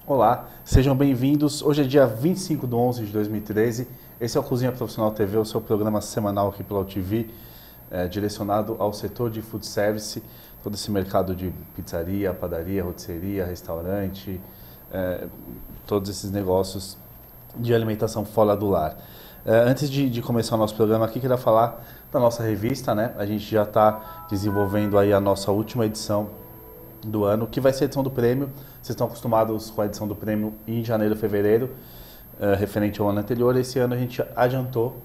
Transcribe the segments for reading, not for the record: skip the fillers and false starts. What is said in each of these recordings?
Olá, sejam bem-vindos. Hoje é dia 25/11/2013. Esse é o Cozinha Profissional TV, o seu programa semanal aqui pela UTV, direcionado ao setor de food service, todo esse mercado de pizzaria, padaria, rotisseria, restaurante, todos esses negócios de alimentação fora do lar. Antes de começar o nosso programa aqui, queria falar da nossa revista, né? A gente já está desenvolvendo aí a nossa última edição do ano, que vai ser a edição do prêmio. Vocês estão acostumados com a edição do prêmio em janeiro, fevereiro, referente ao ano anterior. Esse ano a gente adiantou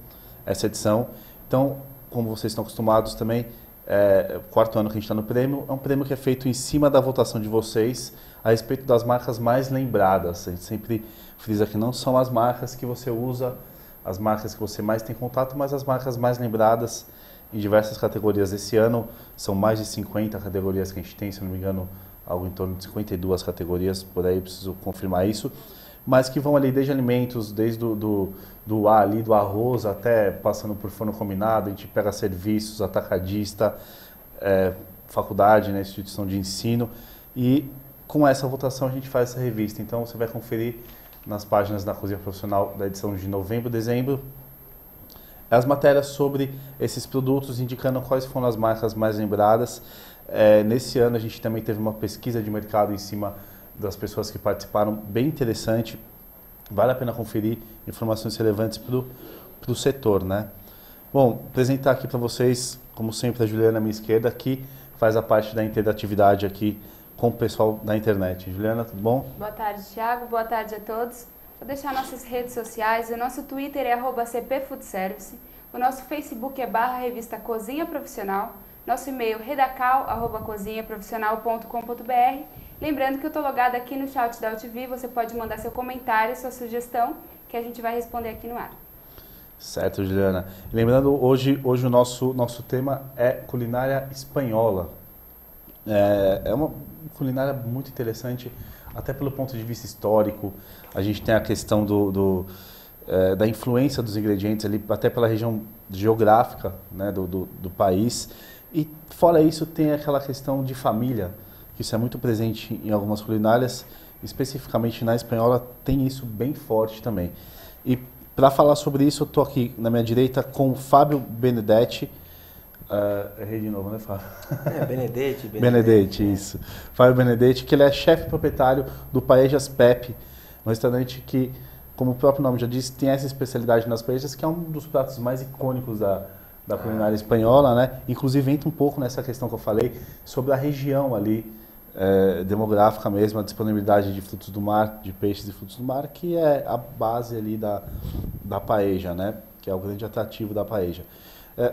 essa edição. Então, como vocês estão acostumados também, o quarto ano que a gente está no prêmio, é um prêmio que é feito em cima da votação de vocês a respeito das marcas mais lembradas. A gente sempre frisa que não são as marcas que você usa, as marcas que você mais tem contato, mas as marcas mais lembradas em diversas categorias. Esse ano são mais de 50 categorias que a gente tem, se não me engano, algo em torno de 52 categorias, por aí eu preciso confirmar isso, mas que vão ali desde alimentos, desde do arroz até passando por forno combinado. A gente pega serviços, atacadista, faculdade, né, instituição de ensino, e com essa votação a gente faz essa revista. Então você vai conferir nas páginas da Cozinha Profissional da edição de novembro, dezembro, as matérias sobre esses produtos, indicando quais foram as marcas mais lembradas. Nesse ano a gente também teve uma pesquisa de mercado em cima das pessoas que participaram, bem interessante. Vale a pena conferir informações relevantes para o setor, né? Bom, apresentar aqui para vocês, como sempre, a Juliana à minha esquerda, que faz a parte da interatividade aqui com o pessoal da internet. Juliana, tudo bom? Boa tarde, Thiago. Boa tarde a todos. Vou deixar nossas redes sociais. O nosso Twitter é @cpfoodservice. O nosso Facebook é /revista Cozinha Profissional. Nosso e-mail redacal@cozinhaprofissional.com.br. Lembrando que eu estou logada aqui no chat da UTV. Você pode mandar seu comentário, sua sugestão, que a gente vai responder aqui no ar. Certo, Juliana. Lembrando, hoje o nosso tema é culinária espanhola. É uma culinária muito interessante, até pelo ponto de vista histórico. A gente tem a questão da influência dos ingredientes ali, até pela região geográfica, né, do país. E fora isso, tem aquela questão de família, que isso é muito presente em algumas culinárias, especificamente na espanhola tem isso bem forte também. E para falar sobre isso, eu estou aqui na minha direita com o Fábio Benedetti. Errei de novo, né, Fábio? Benedetti, isso. Fábio Benedetti, que ele é chefe proprietário do Paellas Pepe, um restaurante que, como o próprio nome já diz, tem essa especialidade nas paellas, que é um dos pratos mais icônicos da culinária espanhola, né? Inclusive entra um pouco nessa questão que eu falei sobre a região ali, demográfica mesmo, a disponibilidade de frutos do mar, de peixes e frutos do mar, que é a base ali da paella, né? Que é o grande atrativo da paella.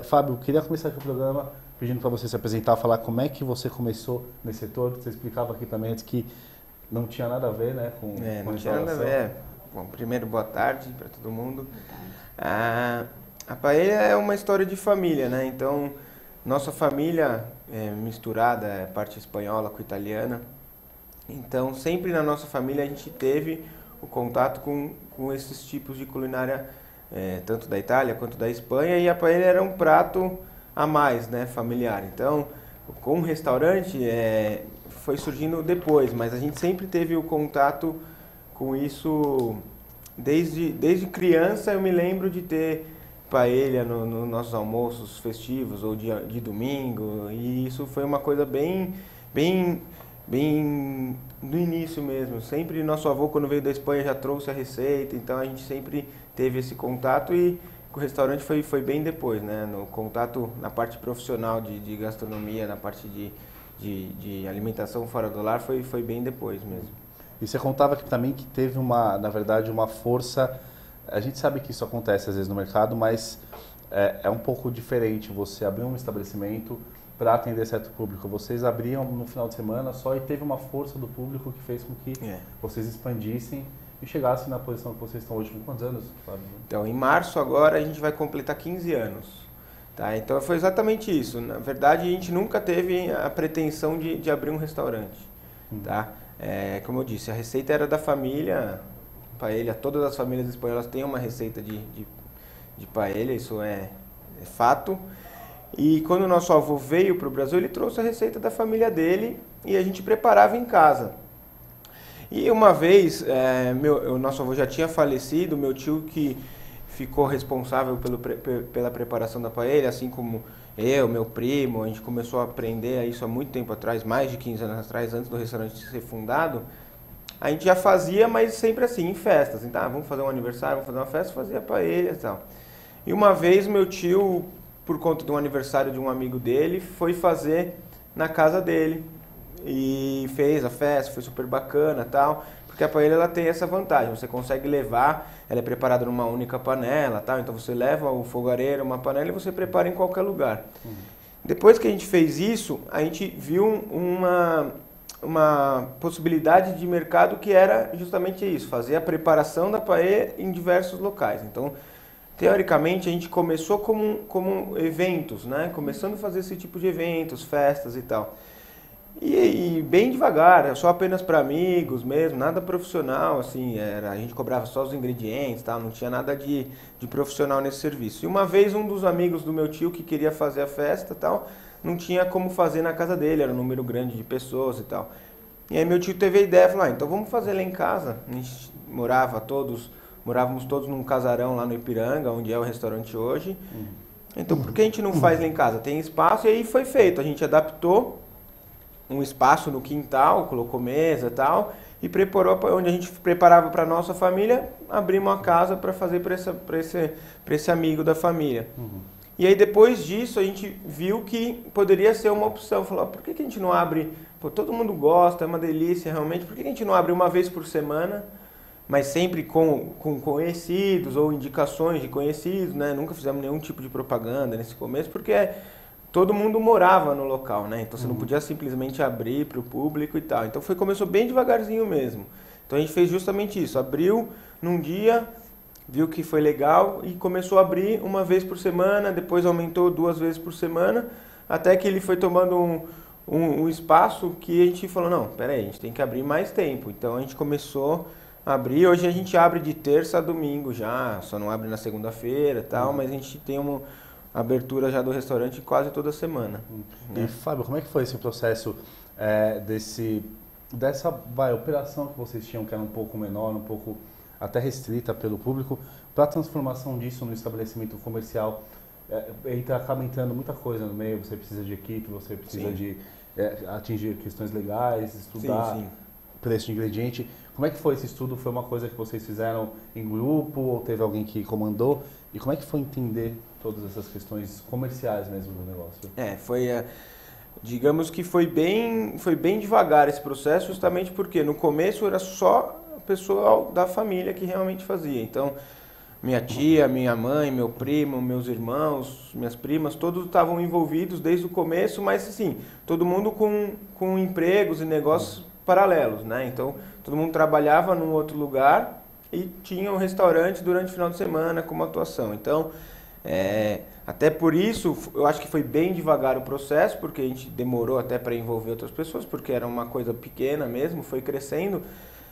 Fábio, queria começar aqui o programa pedindo para você se apresentar, falar como é que você começou nesse setor. Você explicava aqui também antes que não tinha nada a ver, né, com não tinha nada a ver. Bom, primeiro, boa tarde para todo mundo. A paella é uma história de família, né? Então, nossa família é misturada, é parte espanhola com italiana. Então, sempre na nossa família a gente teve o contato com esses tipos de culinária, tanto da Itália quanto da Espanha, e a paella era um prato a mais, né, familiar. Então, com o restaurante foi surgindo depois, mas a gente sempre teve o contato com isso desde criança. Eu me lembro de ter paella nos nossos almoços festivos ou de domingo, e isso foi uma coisa bem no início mesmo. Sempre nosso avô, quando veio da Espanha, já trouxe a receita, então a gente sempre teve esse contato, e o restaurante foi bem depois, né? No contato na parte profissional de gastronomia, na parte de alimentação fora do lar, foi bem depois mesmo. E você contava que também que teve na verdade, uma força. A gente sabe que isso acontece às vezes no mercado, mas é um pouco diferente você abrir um estabelecimento para atender certo público. Vocês abriam no final de semana só, e teve uma força do público que fez com que vocês expandissem e chegassem na posição que vocês estão hoje. Com quantos anos, Fábio? Então, em março agora a gente vai completar 15 anos. Tá? Então foi exatamente isso. Na verdade, a gente nunca teve a pretensão de abrir um restaurante. tá? Como eu disse, a receita era da família, paella, todas as famílias espanholas têm uma receita de paella, isso é fato. E quando o nosso avô veio para o Brasil, ele trouxe a receita da família dele e a gente preparava em casa. E uma vez, o nosso avô já tinha falecido, meu tio que ficou responsável pela preparação da paella, assim como eu, meu primo, a gente começou a aprender isso há muito tempo atrás, mais de 15 anos atrás, antes do restaurante ser fundado. A gente já fazia, mas sempre assim, em festas. Então, vamos fazer um aniversário, vamos fazer uma festa, fazia paella e tal. E uma vez meu tio, por conta de um aniversário de um amigo dele, foi fazer na casa dele. E fez a festa, foi super bacana e tal. Porque a paella ela tem essa vantagem, você consegue levar, ela é preparada numa única panela, tal, então você leva o fogareiro, uma panela e você prepara em qualquer lugar. Depois que a gente fez isso, a gente viu uma possibilidade de mercado que era justamente isso, fazer a preparação da paella em diversos locais. Então, teoricamente, a gente começou como eventos, né? Começando a fazer esse tipo de eventos, festas e tal. E bem devagar, só apenas para amigos mesmo, nada profissional, assim, a gente cobrava só os ingredientes, tal, não tinha nada de profissional nesse serviço. E uma vez um dos amigos do meu tio que queria fazer a festa, tal, não tinha como fazer na casa dele, era um número grande de pessoas e tal. E aí meu tio teve a ideia, falou, então vamos fazer lá em casa. A gente morávamos todos num casarão lá no Ipiranga, onde é o restaurante hoje. Então por que a gente não faz lá em casa? Tem espaço, e aí foi feito, a gente adaptou um espaço no quintal, colocou mesa e tal, e preparou onde a gente preparava para nossa família, abrimos uma casa para fazer para esse amigo da família. E aí depois disso a gente viu que poderia ser uma opção, falou, por que a gente não abre, pô, todo mundo gosta, é uma delícia realmente, por que a gente não abre uma vez por semana, mas sempre com conhecidos ou indicações de conhecidos, né? Nunca fizemos nenhum tipo de propaganda nesse começo, porque todo mundo morava no local, né? Então você não podia simplesmente abrir para o público e tal. Então começou bem devagarzinho mesmo. Então a gente fez justamente isso, abriu num dia, viu que foi legal e começou a abrir uma vez por semana, depois aumentou 2 vezes por semana, até que ele foi tomando um espaço que a gente falou, não, peraí, a gente tem que abrir mais tempo. Então a gente começou a abrir, hoje a gente abre de terça a domingo já, só não abre na segunda-feira e tal, mas a gente tem uma abertura já do restaurante quase toda semana. E Fábio, como é que foi esse processo dessa operação que vocês tinham, que era um pouco menor, um pouco até restrita pelo público, para a transformação disso no estabelecimento comercial? Acaba entrando muita coisa no meio, você precisa de equipe, você precisa de atingir questões legais, estudar preço de ingrediente. Como é que foi esse estudo? Foi uma coisa que vocês fizeram em grupo ou teve alguém que comandou? E como é que foi entender todas essas questões comerciais mesmo do negócio? Digamos que foi bem devagar esse processo, justamente porque no começo era só o pessoal da família que realmente fazia. Então, minha tia, minha mãe, meu primo, meus irmãos, minhas primas, todos estavam envolvidos desde o começo, mas assim, todo mundo com empregos e negócios paralelos, né? Então, todo mundo trabalhava num outro lugar e tinha um restaurante durante o final de semana como atuação. Então, até por isso, eu acho que foi bem devagar o processo, porque a gente demorou até para envolver outras pessoas, porque era uma coisa pequena mesmo, foi crescendo.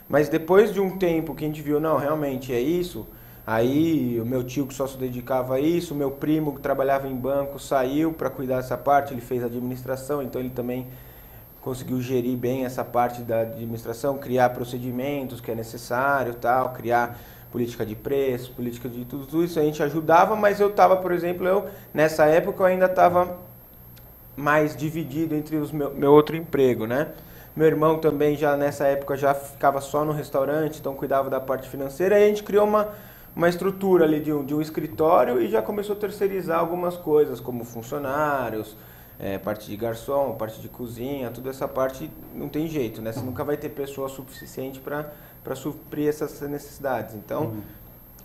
Mas depois de um tempo que a gente viu, não, realmente é isso, aí o meu tio que só se dedicava a isso, o meu primo que trabalhava em banco saiu para cuidar dessa parte, ele fez administração, então ele também conseguiu gerir bem essa parte da administração, criar procedimentos que é necessário, tal, criar política de preço, política de tudo isso, a gente ajudava, mas eu estava, por exemplo, nessa época eu ainda estava mais dividido entre meu outro emprego, né? Meu irmão também já nessa época já ficava só no restaurante, então cuidava da parte financeira, e a gente criou uma estrutura ali de um escritório e já começou a terceirizar algumas coisas, como funcionários, parte de garçom, parte de cozinha, toda essa parte não tem jeito, né? Você nunca vai ter pessoa suficiente para suprir essas necessidades. Então,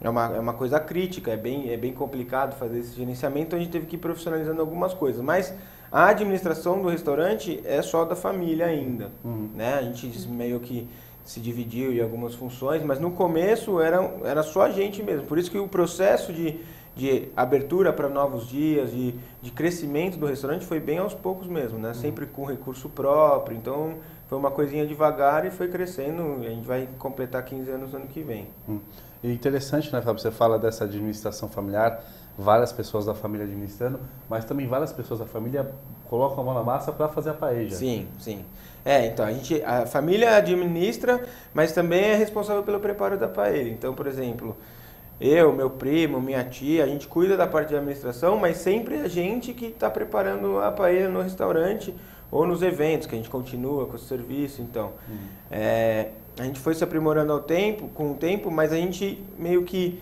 é uma coisa crítica, é bem complicado fazer esse gerenciamento, então a gente teve que ir profissionalizando algumas coisas. Mas a administração do restaurante é só da família ainda, né? A gente meio que se dividiu em algumas funções, mas no começo era só a gente mesmo. Por isso que o processo de abertura para novos dias, de crescimento do restaurante foi bem aos poucos mesmo, né? Sempre com recurso próprio, então foi uma coisinha devagar e foi crescendo. A gente vai completar 15 anos no ano que vem. E interessante, né, Fábio? Você fala dessa administração familiar, várias pessoas da família administrando, mas também várias pessoas da família colocam a mão na massa para fazer a paella. Sim, sim. Então, a família administra, mas também é responsável pelo preparo da paella. Então, por exemplo, eu, meu primo, minha tia, a gente cuida da parte de administração, mas sempre a gente que está preparando a paella no restaurante ou nos eventos, que a gente continua com o serviço. Então, a gente foi se aprimorando com o tempo, mas a gente meio que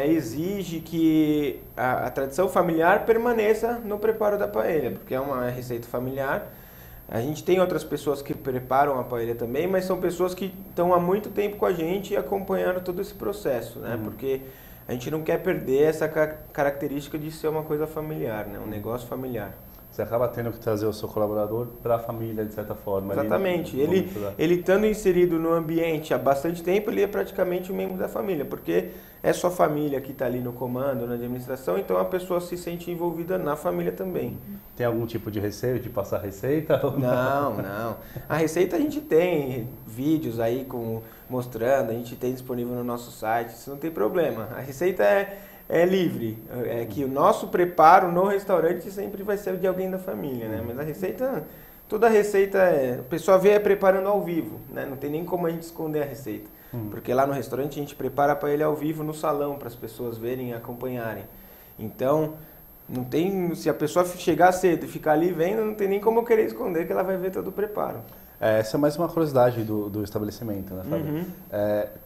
exige que a tradição familiar permaneça no preparo da paella, porque é uma receita familiar. A gente tem outras pessoas que preparam a paella também, mas são pessoas que estão há muito tempo com a gente acompanhando todo esse processo, né? Porque a gente não quer perder essa característica de ser uma coisa familiar, né? Um negócio familiar. Você acaba tendo que trazer o seu colaborador para a família, de certa forma. Exatamente. Ele estando inserido no ambiente há bastante tempo, ele é praticamente um membro da família, porque é sua família que está ali no comando, na administração, então a pessoa se sente envolvida na família também. Tem algum tipo de receio de passar receita? Não. A receita a gente tem vídeos aí mostrando, a gente tem disponível no nosso site, isso não tem problema. A receita é livre, é que o nosso preparo no restaurante sempre vai ser de alguém da família, né? Mas a receita, toda receita, a pessoa vê preparando ao vivo, né? Não tem nem como a gente esconder a receita, porque lá no restaurante a gente prepara para ele ao vivo no salão, para as pessoas verem e acompanharem. Então, não tem, se a pessoa chegar cedo e ficar ali vendo, não tem nem como eu querer esconder que ela vai ver todo o preparo. Essa é mais uma curiosidade do estabelecimento, né, Fábio?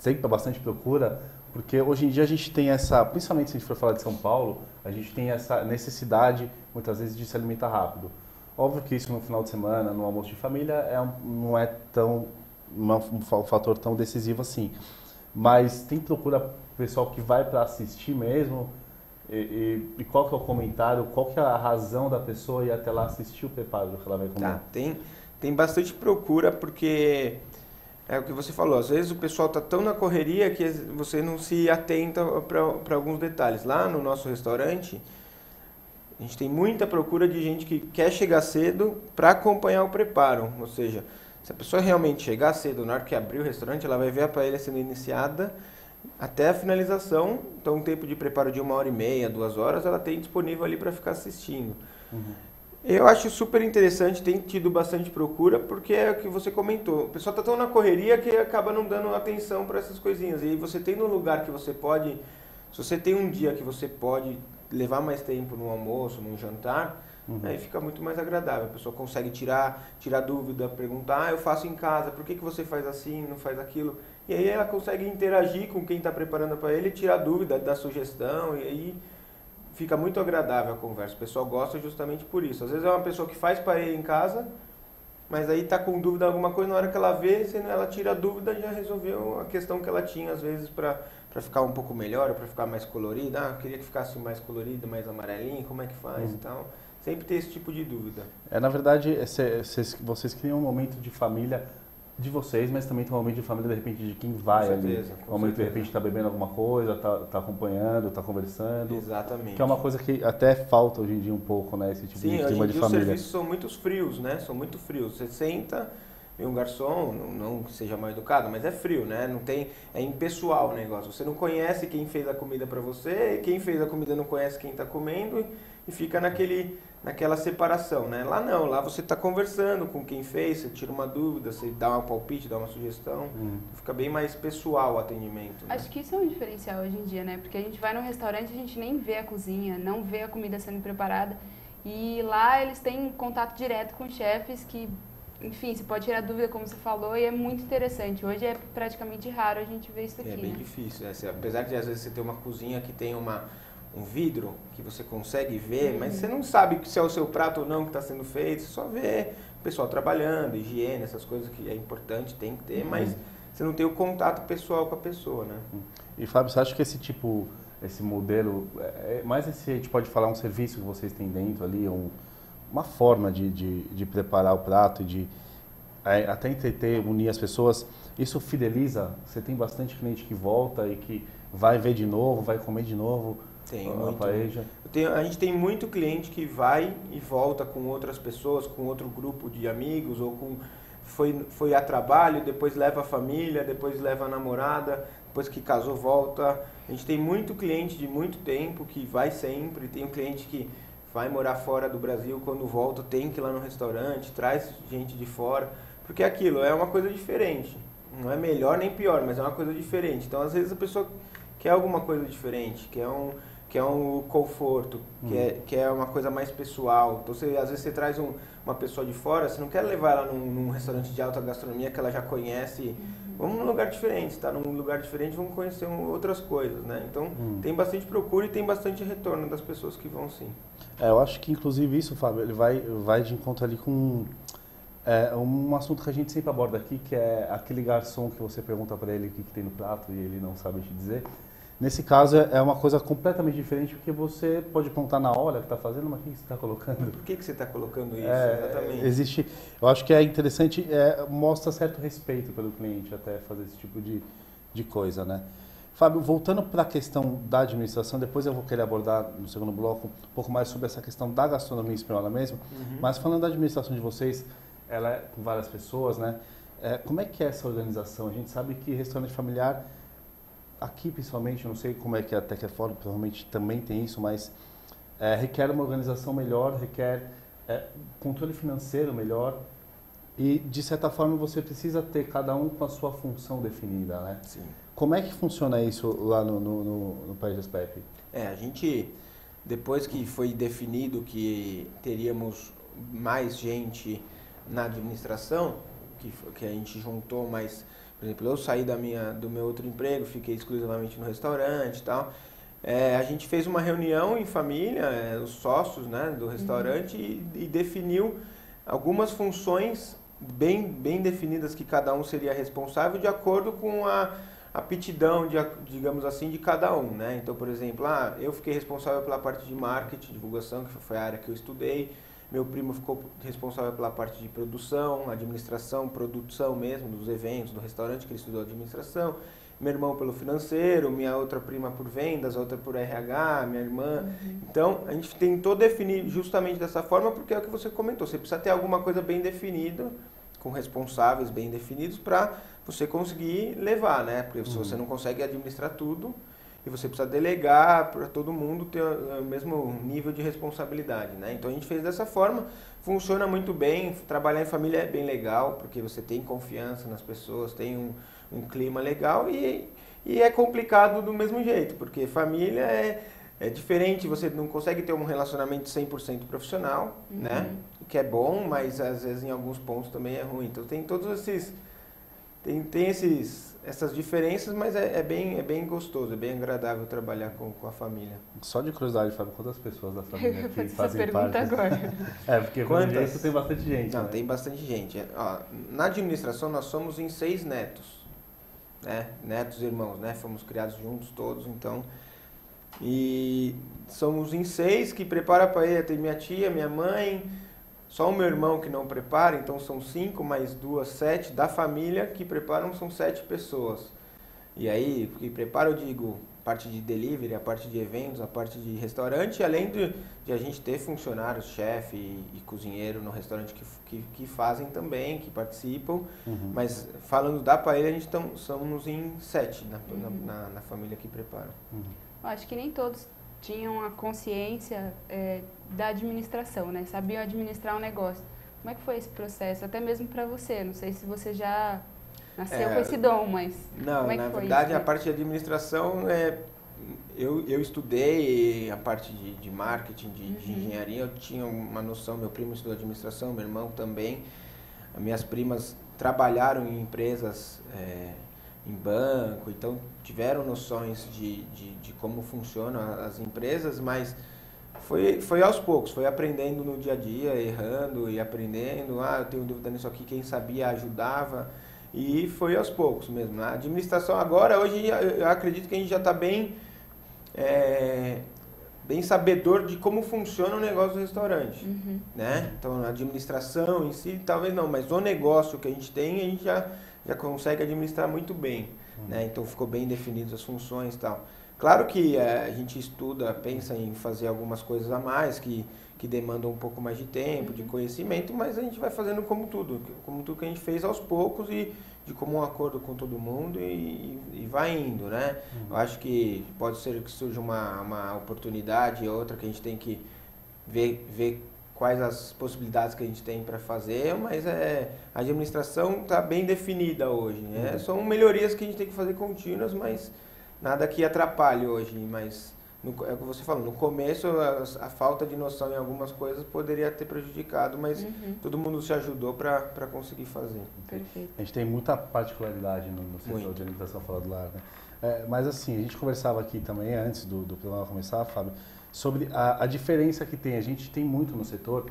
Tem bastante procura, porque hoje em dia a gente tem principalmente se a gente for falar de São Paulo, a gente tem essa necessidade, muitas vezes, de se alimentar rápido. Óbvio que isso no final de semana, no almoço de família, não é um fator tão decisivo assim. Mas tem procura pessoal que vai para assistir mesmo, e qual que é o comentário, qual que é a razão da pessoa ir até lá assistir o preparo que ela vai comer? Tem bastante procura, porque é o que você falou, às vezes o pessoal está tão na correria que você não se atenta para alguns detalhes. Lá no nosso restaurante, a gente tem muita procura de gente que quer chegar cedo para acompanhar o preparo. Ou seja, se a pessoa realmente chegar cedo, na hora que abrir o restaurante, ela vai ver a paella sendo iniciada até a finalização. Então, um tempo de preparo de 1h30, 2 horas, ela tem disponível ali para ficar assistindo. Eu acho super interessante, tem tido bastante procura, porque é o que você comentou. O pessoal está tão na correria que acaba não dando atenção para essas coisinhas. E aí você tem um lugar que você pode, se você tem um dia que você pode levar mais tempo no almoço, no jantar, aí fica muito mais agradável. A pessoa consegue tirar dúvida, perguntar, eu faço em casa, por que você faz assim, não faz aquilo? E aí ela consegue interagir com quem está preparando para ele, tirar dúvida, dar sugestão, e aí fica muito agradável a conversa. O pessoal gosta justamente por isso. Às vezes é uma pessoa que faz paella em casa, mas aí está com dúvida em alguma coisa, na hora que ela vê, ela tira a dúvida, já resolveu a questão que ela tinha, às vezes, para ficar um pouco melhor, para ficar mais colorida. Eu queria que ficasse mais colorido, mais amarelinho, como é que faz e tal. Sempre tem esse tipo de dúvida. Na verdade, vocês criam um momento de família de vocês, mas também tem um momento de família, de repente, de quem vai ali. Um momento, de repente, está bebendo alguma coisa, tá acompanhando, está conversando. Exatamente. Que é uma coisa que até falta hoje em dia um pouco, né? Esse tipo de clima de família. Sim, hoje em dia os serviços são muito frios, né? São muito frios. Você senta, vê um garçom, não que seja mal educado, mas é frio, né? É impessoal o negócio. Você não conhece quem fez a comida para você, quem fez a comida não conhece quem está comendo, e fica naquela separação, né? Lá não, lá você está conversando com quem fez, você tira uma dúvida, você dá um palpite, dá uma sugestão, fica bem mais pessoal o atendimento. Né? Acho que isso é um diferencial hoje em dia, né? Porque a gente vai num restaurante, a gente nem vê a cozinha, não vê a comida sendo preparada, e lá eles têm contato direto com chefes que, enfim, você pode tirar dúvida, como você falou, e é muito interessante. Hoje é praticamente raro a gente ver isso aqui. É bem difícil, apesar de às vezes você ter uma cozinha que tem um vidro que você consegue ver, mas você não sabe se é o seu prato ou não que está sendo feito, você só vê o pessoal trabalhando, higiene, essas coisas que é importante, tem que ter, mas você não tem o contato pessoal com a pessoa, né? E Fábio, você acha que esse modelo, mais a gente pode falar um serviço que vocês têm dentro ali, uma forma de preparar o prato, de até entreter, unir as pessoas, isso fideliza? Você tem bastante cliente que volta e que vai ver de novo, vai comer de novo? Tem muito. A gente tem muito cliente que vai e volta com outras pessoas, com outro grupo de amigos ou com foi a trabalho, depois leva a família, depois leva a namorada, depois que casou volta. A gente tem muito cliente de muito tempo que vai sempre, tem um cliente que vai morar fora do Brasil, quando volta tem que ir lá no restaurante, traz gente de fora, porque aquilo é uma coisa diferente. Não é melhor nem pior, mas é uma coisa diferente. Então, às vezes, a pessoa quer alguma coisa diferente, quer um conforto, quer uma coisa mais pessoal. Então, às vezes, você traz uma pessoa de fora, você não quer levar ela num restaurante de alta gastronomia que ela já conhece. Vamos num lugar diferente, tá? Num lugar diferente, vamos conhecer outras coisas, né? Então, tem bastante procura e tem bastante retorno das pessoas que vão, sim. Eu acho que, inclusive, isso, Fábio, ele vai de encontro ali com um assunto que a gente sempre aborda aqui, que é aquele garçom que você pergunta para ele o que tem no prato e ele não sabe te dizer. Nesse caso, é uma coisa completamente diferente, porque você pode perguntar na hora que está fazendo, mas o que você está colocando? Por que você está colocando isso? Exatamente. Existe, eu acho que é interessante, mostra certo respeito pelo cliente até fazer esse tipo de coisa, né? Fábio, voltando para a questão da administração, depois eu vou querer abordar no segundo bloco um pouco mais sobre essa questão da gastronomia espanhola mesmo, mas falando da administração de vocês, ela é com várias pessoas, né? Como é que é essa organização? A gente sabe que restaurante familiar, aqui principalmente, não sei como é que até que é fora, provavelmente também tem isso, mas requer uma organização melhor, requer controle financeiro melhor e, de certa forma, você precisa ter cada um com a sua função definida, né? Sim. Como é que funciona isso lá no País das Pepe? A gente, depois que foi definido que teríamos mais gente na administração, que a gente juntou mais, por exemplo, eu saí do meu outro emprego, fiquei exclusivamente no restaurante e tal, a gente fez uma reunião em família, os sócios, né, do restaurante e definiu algumas funções bem definidas que cada um seria responsável de acordo com a aptidão, digamos assim, de cada um, né? Então, por exemplo, eu fiquei responsável pela parte de marketing, divulgação, que foi a área que eu estudei. Meu primo ficou responsável pela parte de produção, administração, produção mesmo, dos eventos, do restaurante, que ele estudou administração. Meu irmão pelo financeiro, minha outra prima por vendas, outra por RH, minha irmã. Então, a gente tentou definir justamente dessa forma, porque é o que você comentou. Você precisa ter alguma coisa bem definida, com responsáveis bem definidos, para você conseguir levar, né? Porque se você não consegue administrar tudo, e você precisa delegar para todo mundo ter o mesmo nível de responsabilidade, né? Então a gente fez dessa forma, funciona muito bem, trabalhar em família é bem legal, porque você tem confiança nas pessoas, tem um clima legal e é complicado do mesmo jeito, porque família é diferente, você não consegue ter um relacionamento 100% profissional, né? O que é bom, mas às vezes em alguns pontos também é ruim. Então tem todos esses... Tem essas diferenças, mas é bem gostoso, é bem agradável trabalhar com a família. Só de curiosidade, Fábio, quantas pessoas da família aqui fazem essa pergunta parte? agora. Porque quantas? Tem bastante gente. Não, né? tem bastante gente. Na administração nós somos em 6 netos, né? Netos e irmãos, né? Fomos criados juntos todos, então... E somos em 6 que prepara para ele, tem minha tia, minha mãe... Só o meu irmão que não prepara, então são 5, mais 2, 7. Da família que preparam são 7 pessoas. E aí, que prepara, eu digo, a parte de delivery, a parte de eventos, a parte de restaurante, além de a gente ter funcionários, chefe e cozinheiro no restaurante que fazem também, que participam. Mas falando da paella, a gente somos em 7 na família que prepara. Eu acho que nem todos tinham a consciência da administração, né? Sabiam administrar um negócio. Como é que foi esse processo? Até mesmo para você. Não sei se você já nasceu com esse dom, mas não, como é que na foi verdade, isso? a parte de administração, eu estudei a parte de marketing, de engenharia, eu tinha uma noção, meu primo estudou administração, meu irmão também. As minhas primas trabalharam em empresas... em banco, então tiveram noções de como funcionam as empresas, mas foi aos poucos, foi aprendendo no dia a dia, errando e aprendendo, eu tenho dúvida nisso aqui, quem sabia ajudava, e foi aos poucos mesmo. A administração agora, hoje eu acredito que a gente já está bem sabedor de como funciona o negócio do restaurante, né? Então a administração em si, talvez não, mas o negócio que a gente tem, a gente já consegue administrar muito bem, né? Então ficou bem definidas as funções e tal. Claro que a gente estuda, pensa em fazer algumas coisas a mais que demandam um pouco mais de tempo, de conhecimento, mas a gente vai fazendo como tudo que a gente fez aos poucos e de comum acordo com todo mundo e vai indo, né? Eu acho que pode ser que surja uma oportunidade ou outra que a gente tem que ver quais as possibilidades que a gente tem para fazer, mas a administração está bem definida hoje, né? São melhorias que a gente tem que fazer contínuas, mas nada que atrapalhe hoje, mas é o que você falou, no começo a falta de noção em algumas coisas poderia ter prejudicado, mas todo mundo se ajudou para conseguir fazer. Perfeito. A gente tem muita particularidade no setor de alimentação fora do lar, né? Mas assim, a gente conversava aqui também, antes do programa começar, Fábio, sobre a diferença que tem. A gente tem muito no setor,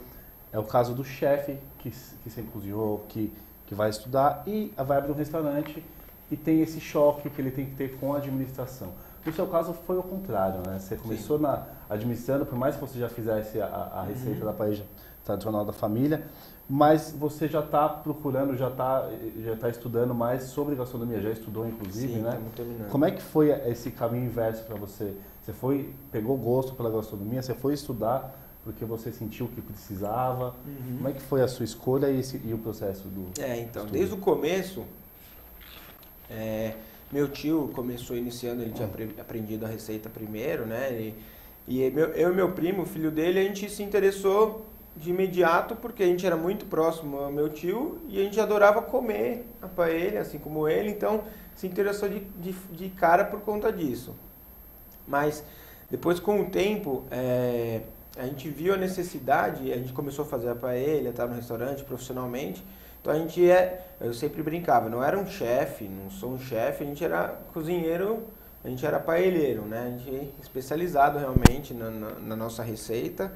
é o caso do chefe que sempre cozinhou, que vai estudar e vai abrir um restaurante e tem esse choque que ele tem que ter com a administração. No seu caso foi o contrário, né? Você começou administrando, por mais que você já fizesse a receita da paella tradicional da família, mas você já está procurando, já tá estudando mais sobre gastronomia, já estudou inclusive, né? Terminando. Como é que foi esse caminho inverso para você? Você pegou gosto pela gastronomia, você foi estudar porque você sentiu que precisava? Como é que foi a sua escolha e o processo do então, estudo? desde o começo, meu tio começou iniciando, ele tinha aprendido a receita primeiro, né? Eu e meu primo, o filho dele, a gente se interessou de imediato porque a gente era muito próximo ao meu tio e a gente adorava comer a paella, assim como ele, então se interessou de cara por conta disso. Mas depois, com o tempo, a gente viu a necessidade, a gente começou a fazer a paella, estar no restaurante profissionalmente. Então eu sempre brincava, não era um chefe, não sou um chefe, a gente era cozinheiro, a gente era paelleiro, né? A gente é especializado realmente na nossa receita.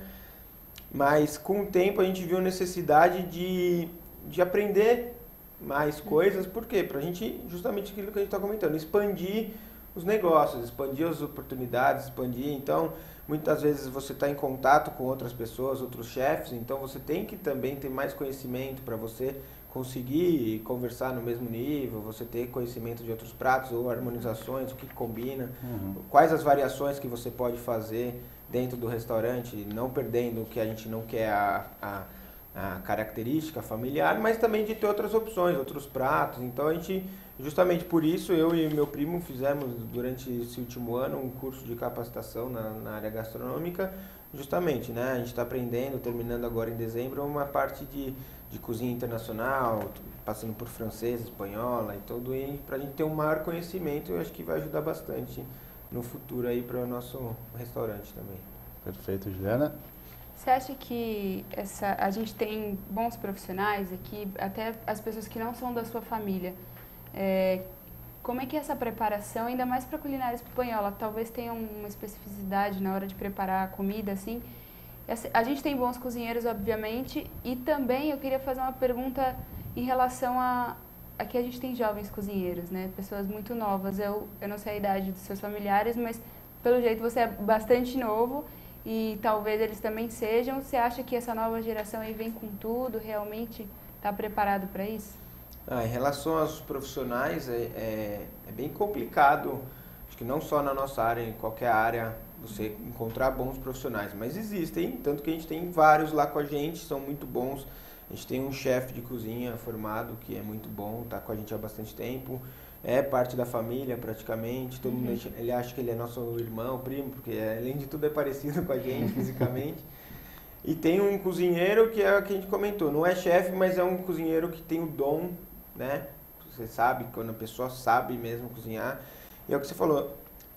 Mas com o tempo a gente viu a necessidade de aprender mais coisas, por quê? Pra gente, justamente aquilo que a gente está comentando, expandir os negócios, expandir as oportunidades, expandir. Então, muitas vezes você está em contato com outras pessoas, outros chefes, então você tem que também ter mais conhecimento para você conseguir conversar no mesmo nível, você ter conhecimento de outros pratos ou harmonizações, o que combina, quais as variações que você pode fazer dentro do restaurante, não perdendo o que a gente não quer, a característica familiar, mas também de ter outras opções, outros pratos. Então a gente, justamente por isso, eu e meu primo fizemos durante esse último ano um curso de capacitação na área gastronômica, justamente, né? A gente está aprendendo, terminando agora em dezembro, uma parte de cozinha internacional, passando por francesa, espanhola e tudo, e para a gente ter um maior conhecimento, eu acho que vai ajudar bastante no futuro aí para o nosso restaurante também. Perfeito, Juliana. Você acha que a gente tem bons profissionais aqui, até as pessoas que não são da sua família? Como é que é essa preparação, ainda mais para culinária espanhola, talvez tenha uma especificidade na hora de preparar a comida, assim? A gente tem bons cozinheiros, obviamente, e também eu queria fazer uma pergunta em relação a que a gente tem jovens cozinheiros, né? Pessoas muito novas. Eu não sei a idade dos seus familiares, mas pelo jeito você é bastante novo e talvez eles também sejam. Você acha que essa nova geração aí vem com tudo, realmente está preparado para isso? Em relação aos profissionais, é bem complicado, acho que não só na nossa área, em qualquer área, você encontrar bons profissionais, mas existem, tanto que a gente tem vários lá com a gente, são muito bons. A gente tem um chefe de cozinha formado que é muito bom, está com a gente há bastante tempo, é parte da família praticamente, todo mundo ele acha que ele é nosso irmão, primo, porque além de tudo é parecido com a gente fisicamente. E tem um cozinheiro que é o que a gente comentou, não é chefe, mas é um cozinheiro que tem o dom, né? Você sabe, quando a pessoa sabe mesmo cozinhar. E é o que você falou,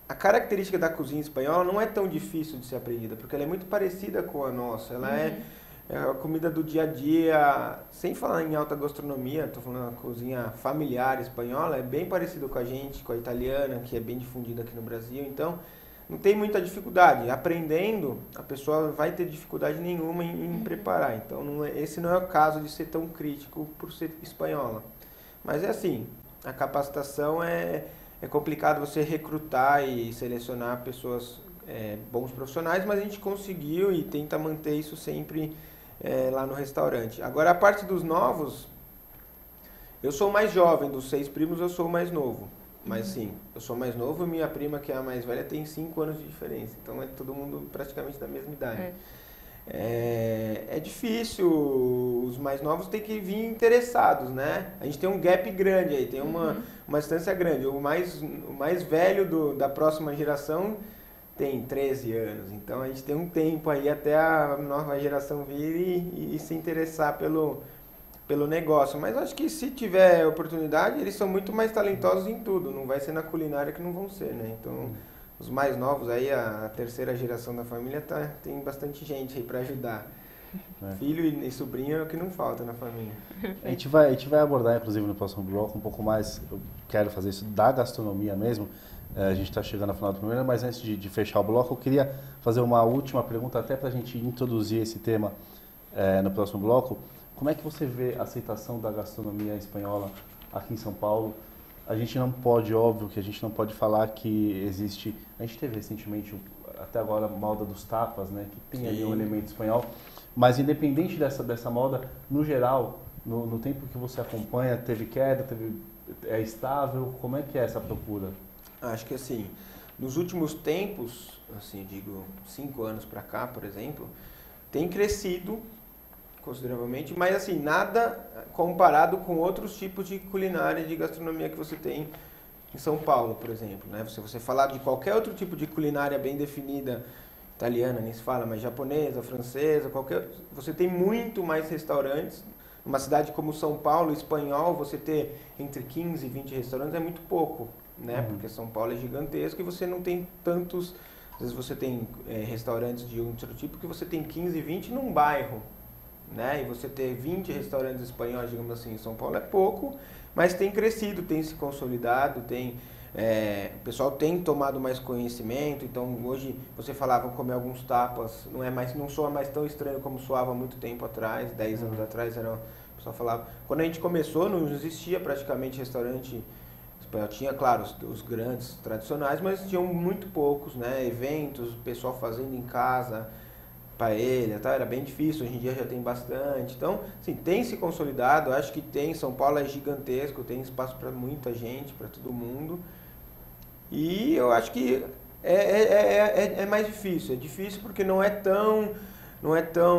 a característica da cozinha espanhola não é tão difícil de ser aprendida, porque ela é muito parecida com a nossa. Ela é a comida do dia a dia, sem falar em alta gastronomia, estou falando da cozinha familiar espanhola, é bem parecido com a gente, com a italiana, que é bem difundida aqui no Brasil. Então, não tem muita dificuldade. Aprendendo, a pessoa vai ter dificuldade nenhuma em preparar. Então, esse não é o caso de ser tão crítico por ser espanhola. Mas é assim, a capacitação é complicado você recrutar e selecionar pessoas, bons profissionais, mas a gente conseguiu e tenta manter isso sempre lá no restaurante. Agora, a parte dos novos, eu sou o mais jovem, dos 6 primos eu sou o mais novo. Mas sim, eu sou mais novo e minha prima, que é a mais velha, tem 5 anos de diferença. Então é todo mundo praticamente da mesma idade. É difícil, os mais novos têm que vir interessados, né? A gente tem um gap grande aí, tem uma distância grande. O mais velho da próxima geração tem 13 anos, então a gente tem um tempo aí até a nova geração vir e se interessar pelo negócio. Mas acho que se tiver oportunidade, eles são muito mais talentosos em tudo, não vai ser na culinária que não vão ser, né? Então, os mais novos aí, a terceira geração da família, tem bastante gente aí para ajudar. Filho e sobrinho é o que não falta na família. A gente vai abordar, inclusive, no próximo bloco um pouco mais, eu quero fazer isso da gastronomia mesmo. A gente está chegando ao final do primeiro, mas antes de fechar o bloco, eu queria fazer uma última pergunta, até para a gente introduzir esse tema no próximo bloco. Como é que você vê a aceitação da gastronomia espanhola aqui em São Paulo? A gente não pode, óbvio, que a gente não pode falar que existe... A gente teve recentemente, até agora, a moda dos tapas, né? Que tem ali um elemento espanhol. Mas independente dessa moda, no geral, no tempo que você acompanha, teve queda, é estável? Como é que é essa procura? Acho que assim, nos últimos tempos, assim, digo 5 anos para cá, por exemplo, tem crescido consideravelmente, mas assim, nada comparado com outros tipos de culinária e de gastronomia que você tem em São Paulo, por exemplo, né? Se você falar de qualquer outro tipo de culinária bem definida, italiana, nem se fala, mas japonesa, francesa, você tem muito mais restaurantes. Numa cidade como São Paulo, espanhol, você ter entre 15 e 20 restaurantes é muito pouco, né? Porque São Paulo é gigantesco e você não tem tantos... Às vezes você tem restaurantes de outro tipo que você tem 15, 20 num bairro, né? E você ter 20 restaurantes espanhóis, digamos assim, em São Paulo é pouco, mas tem crescido, tem se consolidado, o pessoal tem tomado mais conhecimento. Então hoje você falava comer alguns tapas, não soa mais tão estranho como soava há muito tempo atrás, 10 anos atrás o pessoal falava. Quando a gente começou não existia praticamente restaurante espanhol, tinha claro os grandes tradicionais, mas tinham muito poucos, né? Eventos, o pessoal fazendo em casa, paella, tá? Era bem difícil, hoje em dia já tem bastante. Então, assim, tem se consolidado, acho que tem, São Paulo é gigantesco, tem espaço para muita gente, para todo mundo. E eu acho que é mais difícil, porque não é tão,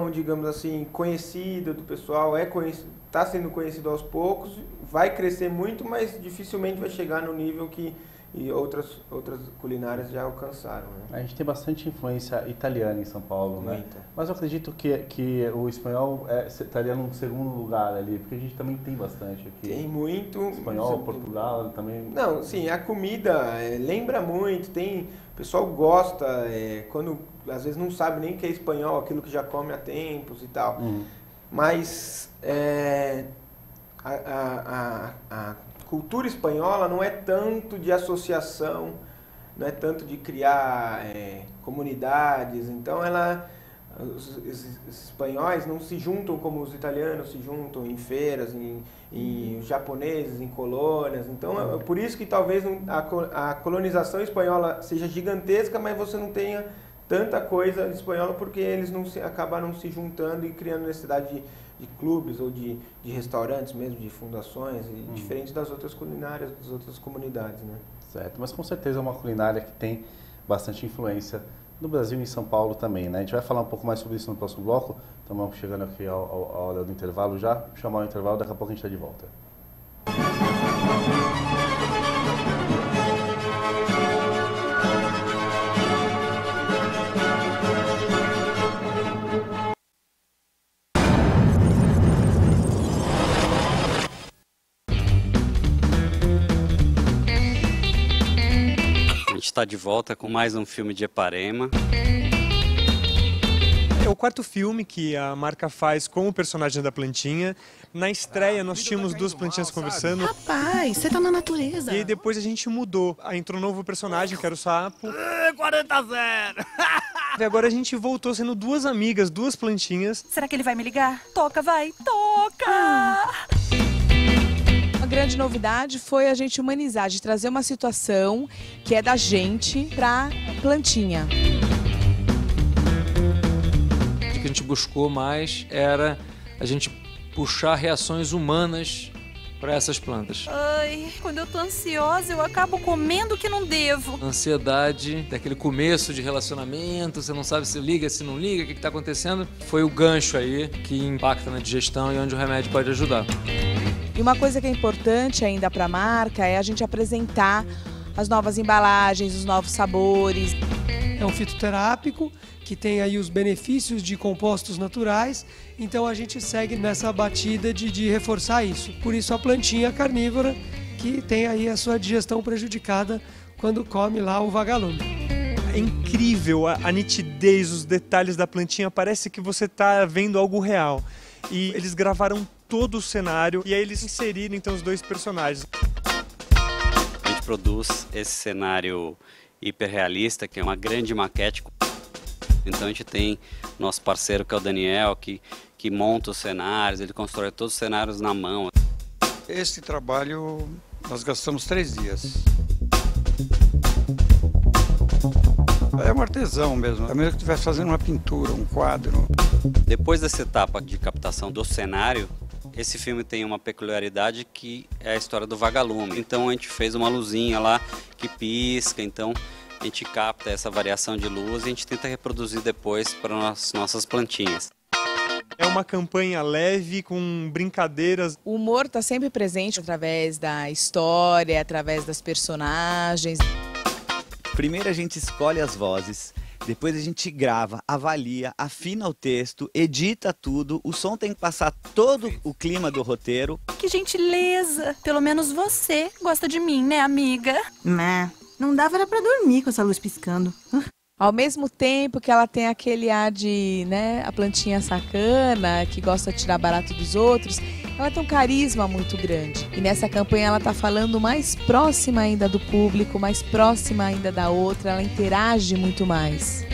digamos assim, conhecido do pessoal, está sendo conhecido aos poucos, vai crescer muito, mas dificilmente vai chegar no nível que outras culinárias já alcançaram, né? A gente tem bastante influência italiana em São Paulo, né? Muito. Mas eu acredito que o espanhol estaria num segundo lugar ali, porque a gente também tem bastante aqui. Tem muito. Espanhol, Portugal também. Não, sim, a comida lembra muito, o pessoal gosta, quando às vezes não sabe nem que é espanhol, aquilo que já come há tempos e tal. Mas a cultura espanhola não é tanto de associação, não é tanto de criar comunidades. Então os espanhóis não se juntam como os italianos se juntam em feiras, os japoneses em colônias. Então é por isso que talvez a colonização espanhola seja gigantesca, mas você não tenha tanta coisa espanhola, porque eles acabaram se juntando e criando necessidade de clubes ou de restaurantes mesmo, de fundações, diferente das outras culinárias, das outras comunidades, né? Certo, mas com certeza é uma culinária que tem bastante influência no Brasil e em São Paulo também, né? A gente vai falar um pouco mais sobre isso no próximo bloco. Estamos chegando aqui à hora do intervalo já. Vou chamar o intervalo, daqui a pouco a gente está de volta. Está de volta com mais um filme de Eparema. É o quarto filme que a marca faz com o personagem da plantinha. Na estreia nós tínhamos duas plantinhas conversando. Rapaz, você tá na natureza. E aí depois a gente mudou. Aí entrou um novo personagem, que era o sapo. 40-0! E agora a gente voltou sendo duas amigas, duas plantinhas. Será que ele vai me ligar? Toca, vai! Toca! A grande novidade foi a gente humanizar, de trazer uma situação que é da gente pra plantinha. O que a gente buscou mais era a gente puxar reações humanas para essas plantas. Ai, quando eu tô ansiosa, eu acabo comendo o que não devo. A ansiedade, daquele começo de relacionamento, você não sabe se liga, se não liga, o que está acontecendo. Foi o gancho aí que impacta na digestão e onde o remédio pode ajudar. E uma coisa que é importante ainda para a marca é a gente apresentar as novas embalagens, os novos sabores. É um fitoterápico que tem aí os benefícios de compostos naturais, então a gente segue nessa batida de reforçar isso. Por isso a plantinha carnívora que tem aí a sua digestão prejudicada quando come lá o vagalume. É incrível a nitidez, os detalhes da plantinha, parece que você está vendo algo real. E eles gravaram todo o cenário e aí eles inseriram então os dois personagens. A gente produz esse cenário hiperrealista, que é uma grande maquete. Então a gente tem nosso parceiro que é o Daniel, que monta os cenários, ele constrói todos os cenários na mão. Esse trabalho nós gastamos 3 dias. É um artesão mesmo, é mesmo que estivesse fazendo uma pintura, um quadro. Depois dessa etapa de captação do cenário, esse filme tem uma peculiaridade que é a história do vagalume. Então a gente fez uma luzinha lá que pisca, então a gente capta essa variação de luz e a gente tenta reproduzir depois para as nossas plantinhas. É uma campanha leve, com brincadeiras. O humor está sempre presente através da história, através das personagens. Primeiro a gente escolhe as vozes, depois a gente grava, avalia, afina o texto, edita tudo, o som tem que passar todo o clima do roteiro. Que gentileza! Pelo menos você gosta de mim, né, amiga? Não dava era pra dormir com essa luz piscando. Ao mesmo tempo que ela tem aquele ar de, né, a plantinha sacana, que gosta de tirar barato dos outros, ela tem um carisma muito grande. E nessa campanha ela tá falando mais próxima ainda do público, mais próxima ainda da outra, ela interage muito mais.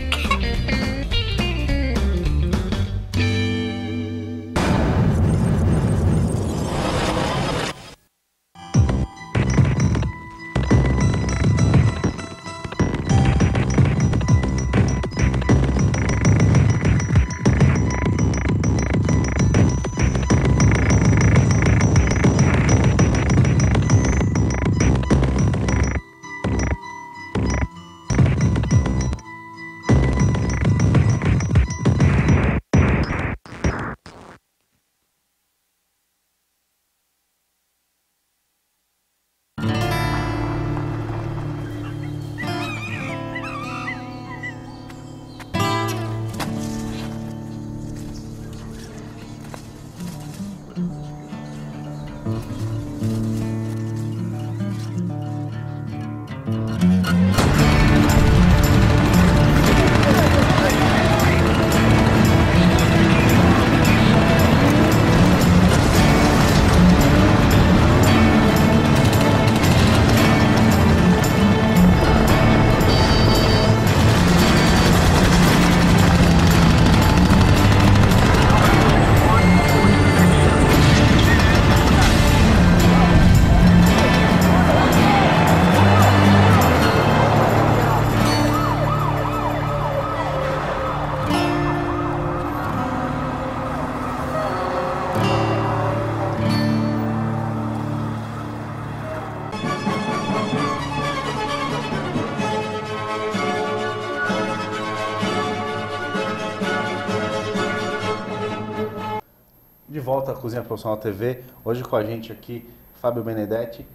De volta à Cozinha Profissional TV, hoje com a gente aqui, Fábio Benedetti,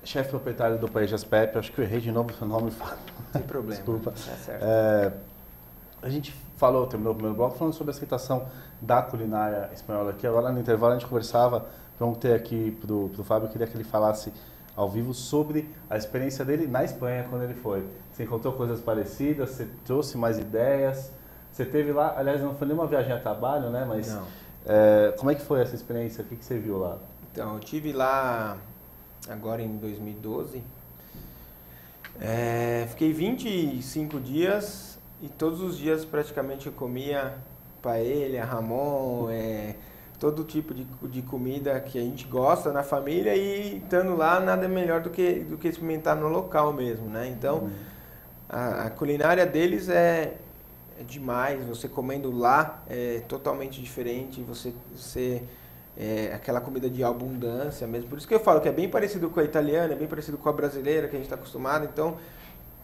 chefe proprietário do Paejas Pepe. Acho que eu errei de novo o seu nome, Fábio. Sem problema. Desculpa. Tá certo. A gente terminou o primeiro bloco falando sobre a aceitação da culinária espanhola aqui. Agora no intervalo a gente conversava, vamos ter aqui pro Fábio, eu queria que ele falasse ao vivo sobre a experiência dele na Espanha quando ele foi. Você encontrou coisas parecidas, você trouxe mais ideias, você teve lá, aliás não foi nenhuma viagem a trabalho, né? Mas não. Como é que foi essa experiência? O que você viu lá? Então, eu estive lá agora em 2012, fiquei 25 dias e todos os dias praticamente eu comia paella, jamón, todo tipo de comida que a gente gosta na família, e estando lá nada melhor do que experimentar no local mesmo, né? Então, a culinária deles é demais, você comendo lá é totalmente diferente, você aquela comida de abundância mesmo. Por isso que eu falo que é bem parecido com a italiana, é bem parecido com a brasileira que a gente está acostumado. Então,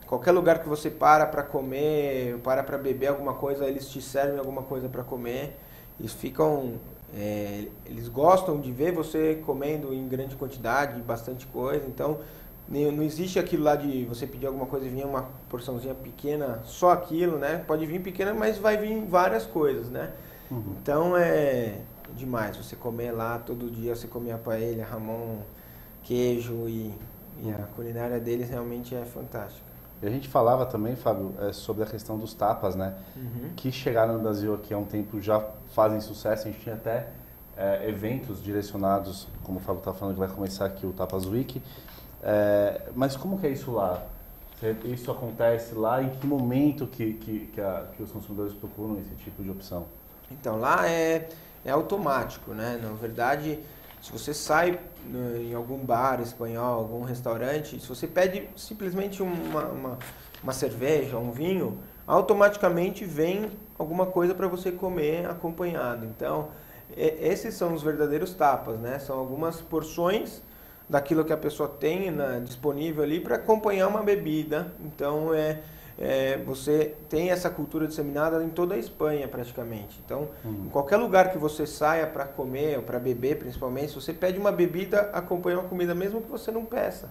qualquer lugar que você para comer, para beber alguma coisa, eles te servem alguma coisa para comer. Eles ficam, eles gostam de ver você comendo em grande quantidade, bastante coisa. Então, não existe aquilo lá de você pedir alguma coisa e vir uma porçãozinha pequena, só aquilo, né? Pode vir pequena, mas vai vir várias coisas, né? Então, é demais você comer lá todo dia, você comer a paella, jamón, queijo e a culinária deles realmente é fantástica. E a gente falava também, Fábio, sobre a questão dos tapas, né? Que chegaram no Brasil aqui há um tempo, já fazem sucesso. A gente tinha até eventos direcionados, como o Fábio está falando, que vai começar aqui o Tapas Week. Mas como que é isso lá? Isso acontece lá? Em que momento que os consumidores procuram esse tipo de opção? Então, lá é automático, né? Na verdade, se você sai em algum bar espanhol, algum restaurante, se você pede simplesmente uma cerveja, um vinho, automaticamente vem alguma coisa para você comer acompanhado. Então, esses são os verdadeiros tapas, né? São algumas porções daquilo que a pessoa tem disponível ali para acompanhar uma bebida. Então, você tem essa cultura disseminada em toda a Espanha, praticamente. Então, em qualquer lugar que você saia para comer ou para beber, principalmente, se você pede uma bebida, acompanha uma comida, mesmo que você não peça.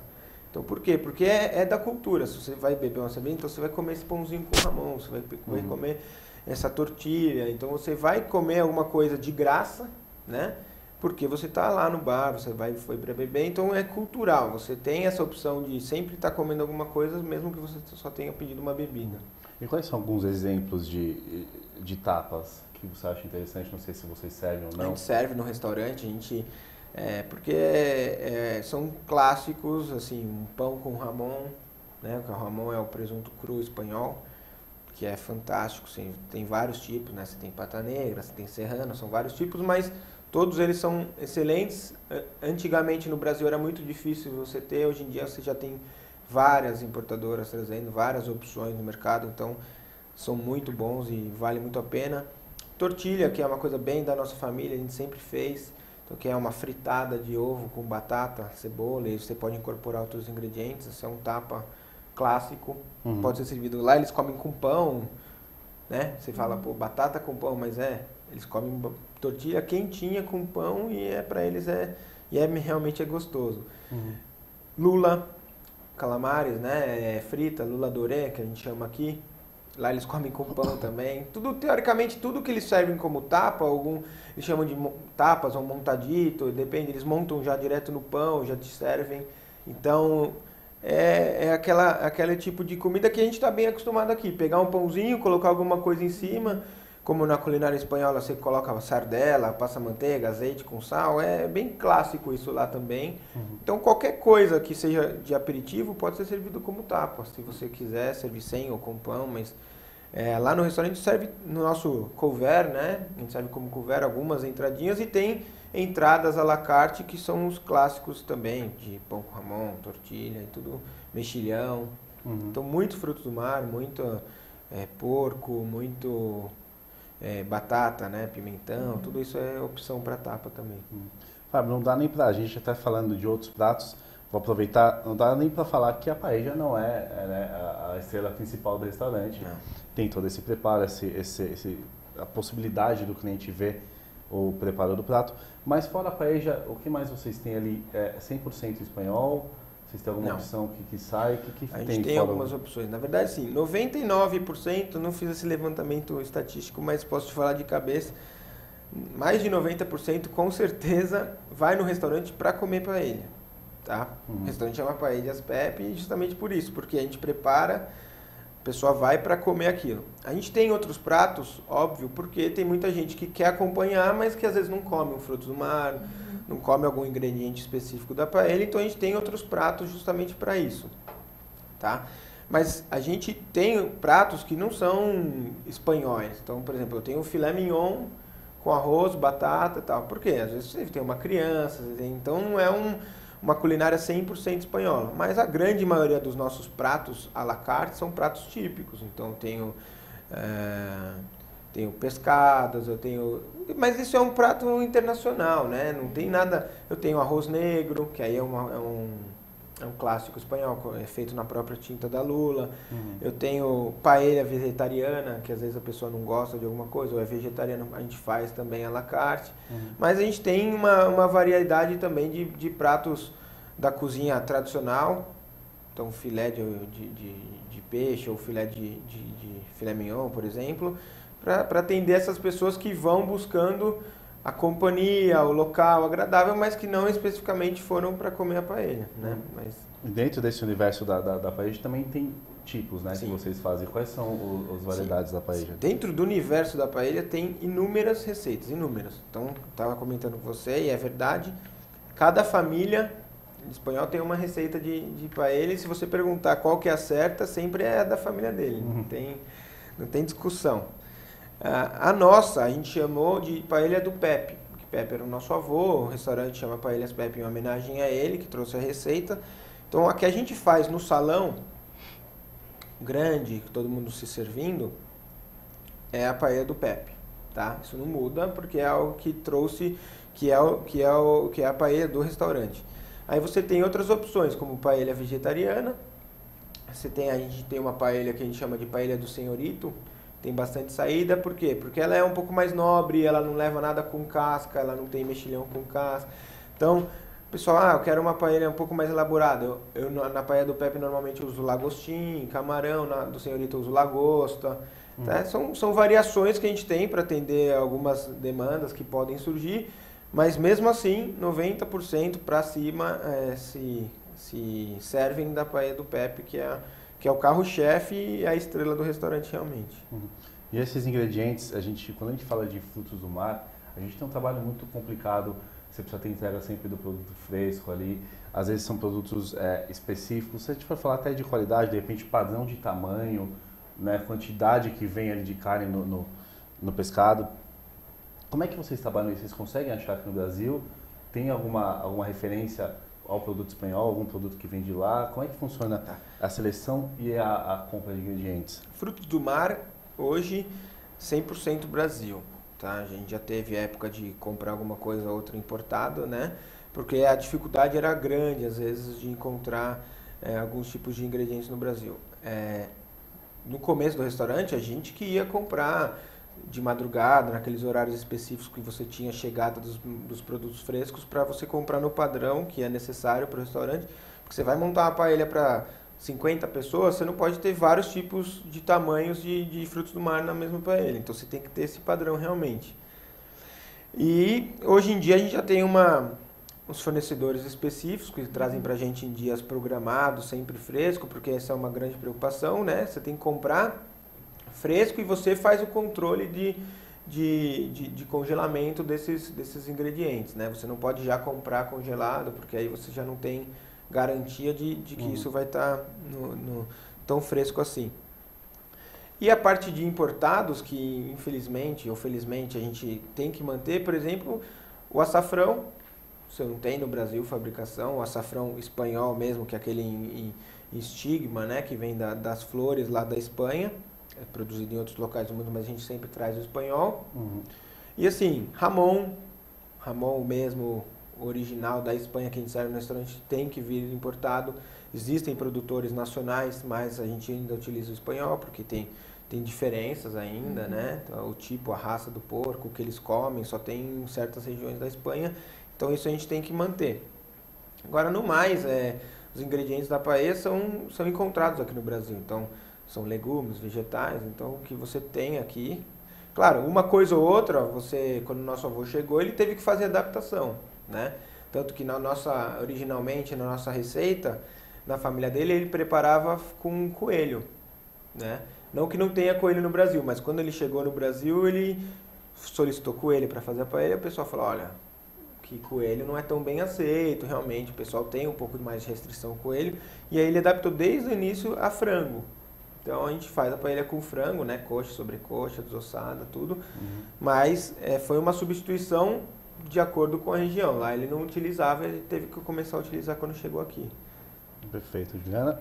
Então, por quê? Porque é da cultura. Se você vai beber uma cerveja, então você vai comer esse pãozinho com jamón, você vai comer essa tortilha. Então, você vai comer alguma coisa de graça, né? Porque você está lá no bar, foi para beber, então é cultural. Você tem essa opção de sempre estar comendo alguma coisa, mesmo que você só tenha pedido uma bebida. E quais são alguns exemplos de tapas que você acha interessante? Não sei se vocês servem ou não. A gente serve no restaurante, porque são clássicos, assim, um pão com jamón, né? O jamón é o presunto cru espanhol, que é fantástico. Assim, tem vários tipos, né? Você tem pata negra, você tem serrano, são vários tipos, mas todos eles são excelentes. Antigamente no Brasil era muito difícil você ter, hoje em dia você já tem várias importadoras trazendo várias opções no mercado, então são muito bons e vale muito a pena. Tortilha, que é uma coisa bem da nossa família, a gente sempre fez, então, que é uma fritada de ovo com batata, cebola, e você pode incorporar outros ingredientes. Esse é um tapa clássico, pode ser servido lá, eles comem com pão, né? Você fala, pô, batata com pão, mas eles comem tortilha quentinha com pão e para eles realmente realmente gostoso. Lula, calamares, né? Frita, lula doré, que a gente chama aqui. Lá eles comem com pão também. Tudo, teoricamente, tudo que eles servem como tapa, eles chamam de tapas ou montadito, depende, eles montam já direto no pão, já te servem. Então, aquele tipo de comida que a gente está bem acostumado aqui. Pegar um pãozinho, colocar alguma coisa em cima. Como na culinária espanhola você coloca sardela, passa manteiga, azeite com sal, é bem clássico isso lá também. Então qualquer coisa que seja de aperitivo pode ser servido como tapa, se você quiser servir sem ou com pão, mas lá no restaurante serve no nosso couvert, né? A gente serve como couvert algumas entradinhas e tem entradas à la carte que são os clássicos também, de pão com jamón, tortilha e tudo, mexilhão. Então muito frutos do mar, muito porco, muito... batata, né, pimentão, tudo isso é opção para tapa também. Fábio, não dá nem pra gente até falando de outros pratos, vou aproveitar, não dá nem para falar que a paella não é a estrela principal do restaurante. Não. Tem todo esse preparo, a possibilidade do cliente ver o preparo do prato, mas fora a paella, o que mais vocês têm ali? 100% espanhol? Vocês têm alguma opção que sai? Que a gente tem algumas opções. Na verdade, sim, 99%, não fiz esse levantamento estatístico, mas posso te falar de cabeça, mais de 90% com certeza vai no restaurante para comer paella. Tá? O restaurante chama Paellas Pepe justamente por isso, porque a gente prepara, a pessoa vai para comer aquilo. A gente tem outros pratos, óbvio, porque tem muita gente que quer acompanhar, mas que às vezes não come um fruto do mar, não come algum ingrediente específico da paella, então a gente tem outros pratos justamente para isso, tá? Mas a gente tem pratos que não são espanhóis. Então, por exemplo, eu tenho o filé mignon com arroz, batata e tal. Por quê? Às vezes você tem uma criança, então não é uma culinária 100% espanhola. Mas a grande maioria dos nossos pratos à la carte são pratos típicos. Então eu tenho tenho pescados, eu tenho... Mas isso é um prato internacional, né? Não tem nada... Eu tenho arroz negro, que aí é um clássico espanhol, é feito na própria tinta da lula. Eu tenho paella vegetariana, que às vezes a pessoa não gosta de alguma coisa, ou é vegetariana, a gente faz também à la carte. Mas a gente tem uma variedade também de pratos da cozinha tradicional. Então, filé de peixe ou filé de filé mignon, por exemplo, para atender essas pessoas que vão buscando a companhia, o local agradável, mas que não especificamente foram para comer a paella, né? Mas... Dentro desse universo da paella também tem tipos, né, que vocês fazem. Quais são as variedades da paella? Dentro do universo da paella tem inúmeras receitas, inúmeras. Então, estava comentando com você e é verdade, cada família em espanhol tem uma receita de paella e se você perguntar qual que é a certa, sempre é a da família dele, não tem discussão. A nossa, a gente chamou de paella do Pepe, porque Pepe era o nosso avô, o restaurante chama Paellas Pepe em homenagem a ele, que trouxe a receita. Então, a que a gente faz no salão, grande, todo mundo se servindo, é a paella do Pepe, tá? Isso não muda, porque é o que trouxe, que é a paella do restaurante. Aí você tem outras opções, como paella vegetariana, a gente tem uma paella que a gente chama de paella do senhorito, tem bastante saída, por quê? Porque ela é um pouco mais nobre, ela não leva nada com casca, ela não tem mexilhão com casca. Então, pessoal, eu quero uma paella um pouco mais elaborada. Eu na paella do Pepe normalmente uso lagostim, camarão, do senhorito eu uso lagosta. Tá? São variações que a gente tem para atender algumas demandas que podem surgir, mas mesmo assim, 90% para cima se servem da paella do Pepe, que é o carro-chefe e a estrela do restaurante realmente. E esses ingredientes, quando a gente fala de frutos do mar, a gente tem um trabalho muito complicado. Você precisa ter entrega sempre do produto fresco ali. Às vezes são produtos específicos. Se a gente for falar até de qualidade, de repente padrão de tamanho, né, quantidade que vem ali de carne no pescado. Como é que vocês trabalham isso? Vocês conseguem achar aqui no Brasil? Tem alguma referência ao produto espanhol, algum produto que vem de lá? Como é que funciona a seleção e a compra de ingredientes? Frutos do mar, hoje, 100% Brasil. Tá? A gente já teve época de comprar alguma coisa ou outra importada, né? Porque a dificuldade era grande, às vezes, de encontrar alguns tipos de ingredientes no Brasil. No começo do restaurante, a gente que ia comprar de madrugada, naqueles horários específicos que você tinha chegada dos produtos frescos, para você comprar no padrão que é necessário para o restaurante. Porque você vai montar uma paella para 50 pessoas, você não pode ter vários tipos de tamanhos de frutos do mar na mesma paella. Então você tem que ter esse padrão realmente. E hoje em dia a gente já tem uns fornecedores específicos que trazem para a gente em dias programados, sempre fresco, porque essa é uma grande preocupação, né? Você tem que comprar fresco e você faz o controle de congelamento desses ingredientes, né? Você não pode já comprar congelado, porque aí você já não tem garantia de que isso vai estar tão fresco assim. E a parte de importados, que infelizmente ou felizmente a gente tem que manter, por exemplo, o açafrão. Você não tem no Brasil fabricação, o açafrão espanhol mesmo, que é aquele em estigma, né? Que vem das flores lá da Espanha. É produzido em outros locais do mundo, mas a gente sempre traz o espanhol. E assim, Ramon mesmo, original da Espanha, que a gente serve no restaurante, tem que vir importado. Existem produtores nacionais, mas a gente ainda utiliza o espanhol, porque tem diferenças ainda, né? Então, o tipo, a raça do porco, o que eles comem, só tem em certas regiões da Espanha. Então isso a gente tem que manter. Agora, no mais, os ingredientes da paella são encontrados aqui no Brasil. Então, são legumes, vegetais, então o que você tem aqui... Claro, uma coisa ou outra, quando o nosso avô chegou, ele teve que fazer adaptação, né? Tanto que originalmente, na nossa receita, na família dele, ele preparava com coelho, né? Não que não tenha coelho no Brasil, mas quando ele chegou no Brasil, ele solicitou coelho para fazer a paella, o pessoal falou, olha, que coelho não é tão bem aceito, realmente, o pessoal tem um pouco mais de restrição ao coelho, e aí ele adaptou desde o início a frango. Então a gente faz a paella com frango, né? Coxa, sobrecoxa, desossada, tudo. Mas foi uma substituição de acordo com a região. Lá ele não utilizava, ele teve que começar a utilizar quando chegou aqui. Perfeito. Juliana?